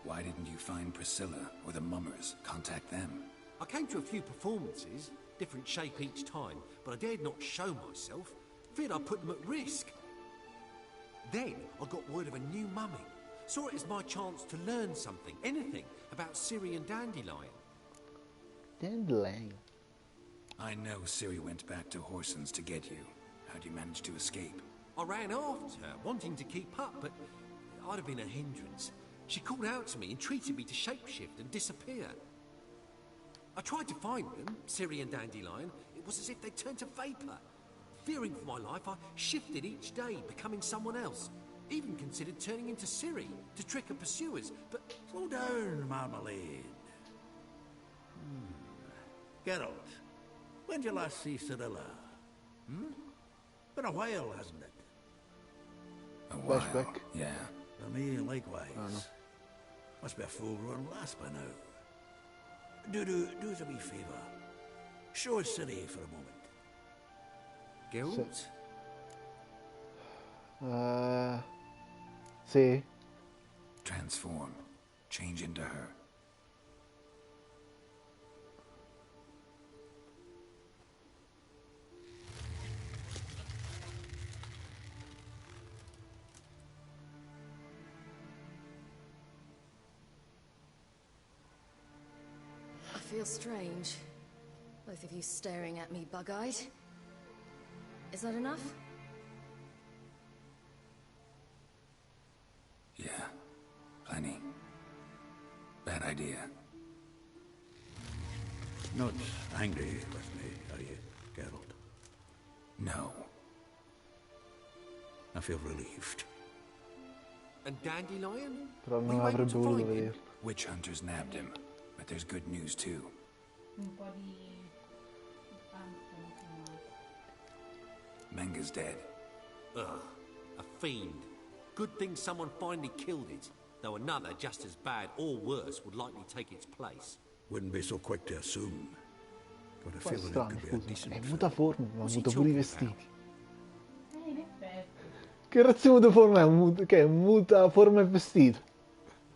[SPEAKER 14] Why didn't you find Priscilla or the Mummers? Contact them.
[SPEAKER 8] I came to a few performances, different shape each time, but I dared not show myself. Feared I'd put them at risk. Then I got word of a new mummy. Saw it as my chance to learn something, anything, about Ciri and Dandelion.
[SPEAKER 1] Dandelion?
[SPEAKER 14] I know Ciri went back to Horson's to get you. How'd you manage to escape?
[SPEAKER 8] I ran after her, wanting to keep up, but I'd have been a hindrance. She called out to me, entreated me to shapeshift and disappear. I tried to find them, Ciri and Dandelion. It was as if they turned to vapor. Fearing for my life, I shifted each day, becoming someone else. Even considered turning into Ciri to trick her pursuers, but...
[SPEAKER 20] Slow down, Marmalade. Geralt, when did you last see Cirilla? Been a while, hasn't it?
[SPEAKER 14] A while, yeah.
[SPEAKER 20] For me, likewise. Must be a full-grown lass by now. Do us a wee favour. Show us Ciri for a moment.
[SPEAKER 8] Geralt?
[SPEAKER 1] Sì.
[SPEAKER 14] Transform. Change into her.
[SPEAKER 11] I feel strange. Both of you staring at me bug-eyed. Is that enough?
[SPEAKER 14] Yeah. Plenty. Bad idea.
[SPEAKER 20] Not angry with me, are you, Geralt?
[SPEAKER 2] No. I feel relieved.
[SPEAKER 8] And Dandelion?
[SPEAKER 1] Però non avrebbe voluto vederlo.
[SPEAKER 14] Witch hunters nabbed him, but there's good news too.
[SPEAKER 4] Un po' di...
[SPEAKER 14] Menga's dead.
[SPEAKER 8] Ugh, a fiend. Good thing someone finally killed it, though another just as bad or worse would likely take its place.
[SPEAKER 20] Wouldn't be so quick to assume. Got a
[SPEAKER 1] Poi è
[SPEAKER 20] feeling it
[SPEAKER 1] strano,
[SPEAKER 20] could be a
[SPEAKER 1] scusa,
[SPEAKER 20] decent
[SPEAKER 1] è
[SPEAKER 20] film.
[SPEAKER 1] mutaforma, ma muta pure i vestiti.
[SPEAKER 4] in effetti.
[SPEAKER 1] Che razza di mutaforma è? Che è un mutaforma e vestito?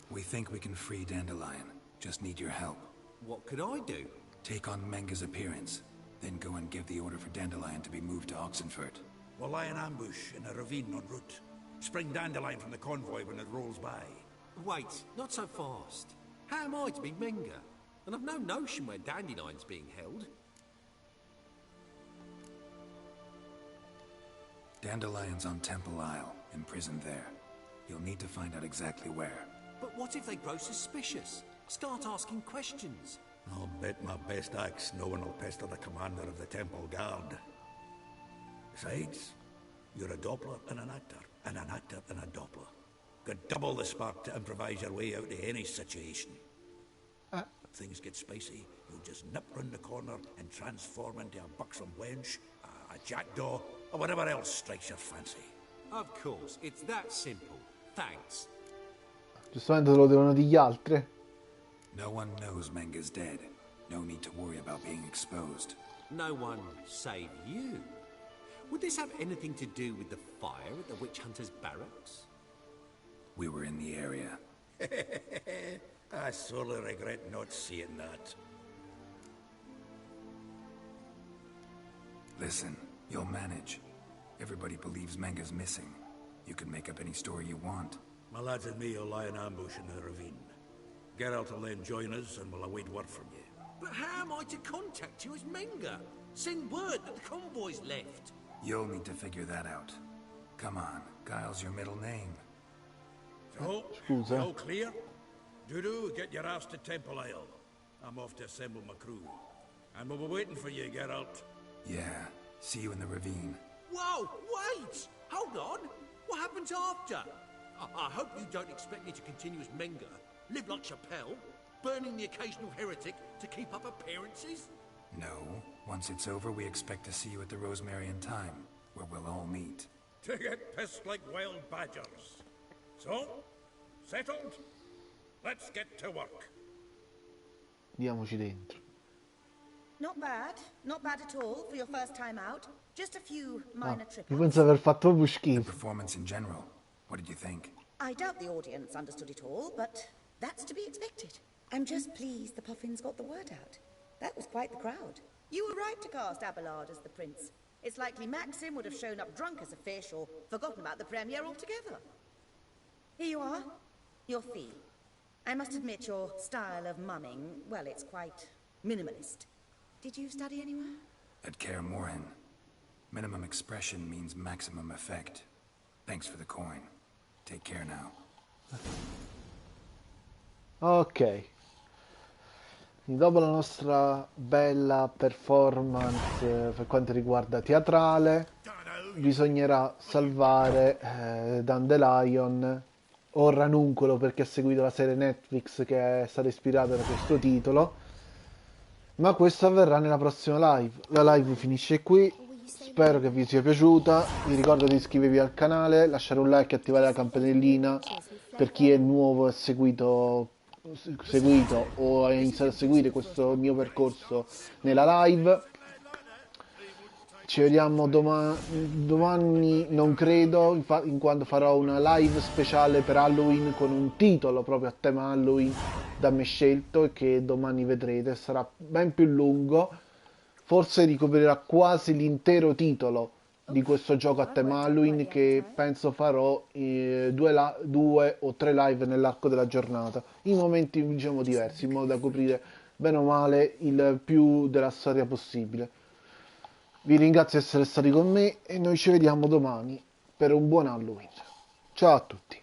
[SPEAKER 14] We think we can free Dandelion. Just need your help.
[SPEAKER 8] What could I do?
[SPEAKER 14] Take on Menga's appearance, then go and give the order for Dandelion to be moved to Oxenfurt.
[SPEAKER 20] We'll lie in ambush in a ravine en route. Spring Dandelion from the convoy when it rolls by.
[SPEAKER 8] Wait, not so fast. How am I to be Menga? And I've no notion where Dandelion's being held.
[SPEAKER 14] Dandelion's on Temple Isle, imprisoned there. You'll need to find out exactly where.
[SPEAKER 8] But what if they grow suspicious? Start asking questions.
[SPEAKER 20] I'll bet my best axe no one will pester the commander of the Temple Guard. Besides, you're a Doppler and an actor and a Doppler. Got double the spark to improvise your way out of any situation. If things get spicy, you'll just nip round the corner and transform into a buxom wench, a jackdaw, or whatever else strikes your fancy.
[SPEAKER 8] Of course, it's that simple. Thanks.
[SPEAKER 1] Giustamente lo devono dire gli altri.
[SPEAKER 14] No one knows Menga's dead. No need to worry about being exposed.
[SPEAKER 8] No one save you. Would this have anything to do with the fire at the witch hunter's barracks?
[SPEAKER 14] We were in the area.
[SPEAKER 20] I sorely regret not seeing that.
[SPEAKER 14] Listen, you'll manage. Everybody believes Menga's missing. You can make up any story you want.
[SPEAKER 20] My lads and me will lie in ambush in the ravine. Geralt will then join us and we'll await word from you.
[SPEAKER 8] But how am I to contact you as Menga? Send word that the convoy's left.
[SPEAKER 14] You'll need to figure that out. Come on, Guile's your middle name.
[SPEAKER 20] So,
[SPEAKER 1] Scusa.
[SPEAKER 20] all clear? Dudu, get your ass to Temple Isle. I'm off to assemble my crew. And we'll be waiting for you, Geralt.
[SPEAKER 14] Yeah, see you in the ravine.
[SPEAKER 8] Whoa, wait! Hold on! What happens after? I hope you don't expect me to continue as Menga, live like Chappelle, burning the occasional heretic to keep up appearances?
[SPEAKER 14] No. Once it's over, we expect to see you at the Rosemary in Time, where we'll all meet.
[SPEAKER 20] To get pissed like wild badgers. So, settled? Let's get to work.
[SPEAKER 1] Diamoci dentro.
[SPEAKER 17] Not bad at all for your first time out. Just a few minor trip
[SPEAKER 1] Io penso aver fatto proprio
[SPEAKER 14] The
[SPEAKER 1] schifo.
[SPEAKER 14] performance in general. What did you think?
[SPEAKER 17] I doubt the audience understood it all, but that's to be expected. I'm just pleased the Puffins got the word out. That was quite the crowd. You were right to cast Abelard as the prince. It's likely Maxim would have shown up drunk as a fish or forgotten about the premiere altogether. Here you are, your fee. I must admit your style of mumming, well, it's quite minimalist. Did you study anywhere?
[SPEAKER 14] At Kaer Morhen. Minimum expression means maximum effect. Thanks for the coin. Take care now.
[SPEAKER 1] Ok. Dopo la nostra bella performance per quanto riguarda teatrale, bisognerà salvare Dandelion o Ranuncolo, perché ha seguito la serie Netflix che è stata ispirata da questo titolo. Ma questo avverrà nella prossima live. La live finisce qui. Spero che vi sia piaciuta. Vi ricordo di iscrivervi al canale, lasciare un like e attivare la campanellina per chi è nuovo e seguito o ha iniziato a seguire questo mio percorso nella live. Ci vediamo domani, non credo, in quanto farò una live speciale per Halloween con un titolo proprio a tema Halloween da me scelto e che domani vedrete. Sarà ben più lungo, forse ricoprirà quasi l'intero titolo di questo gioco a tema Halloween, che penso farò 2 o 3 live nell'arco della giornata, in momenti diciamo diversi, in modo da coprire bene o male il più della storia possibile. Vi ringrazio di essere stati con me e noi ci vediamo domani per un buon Halloween. Ciao a tutti.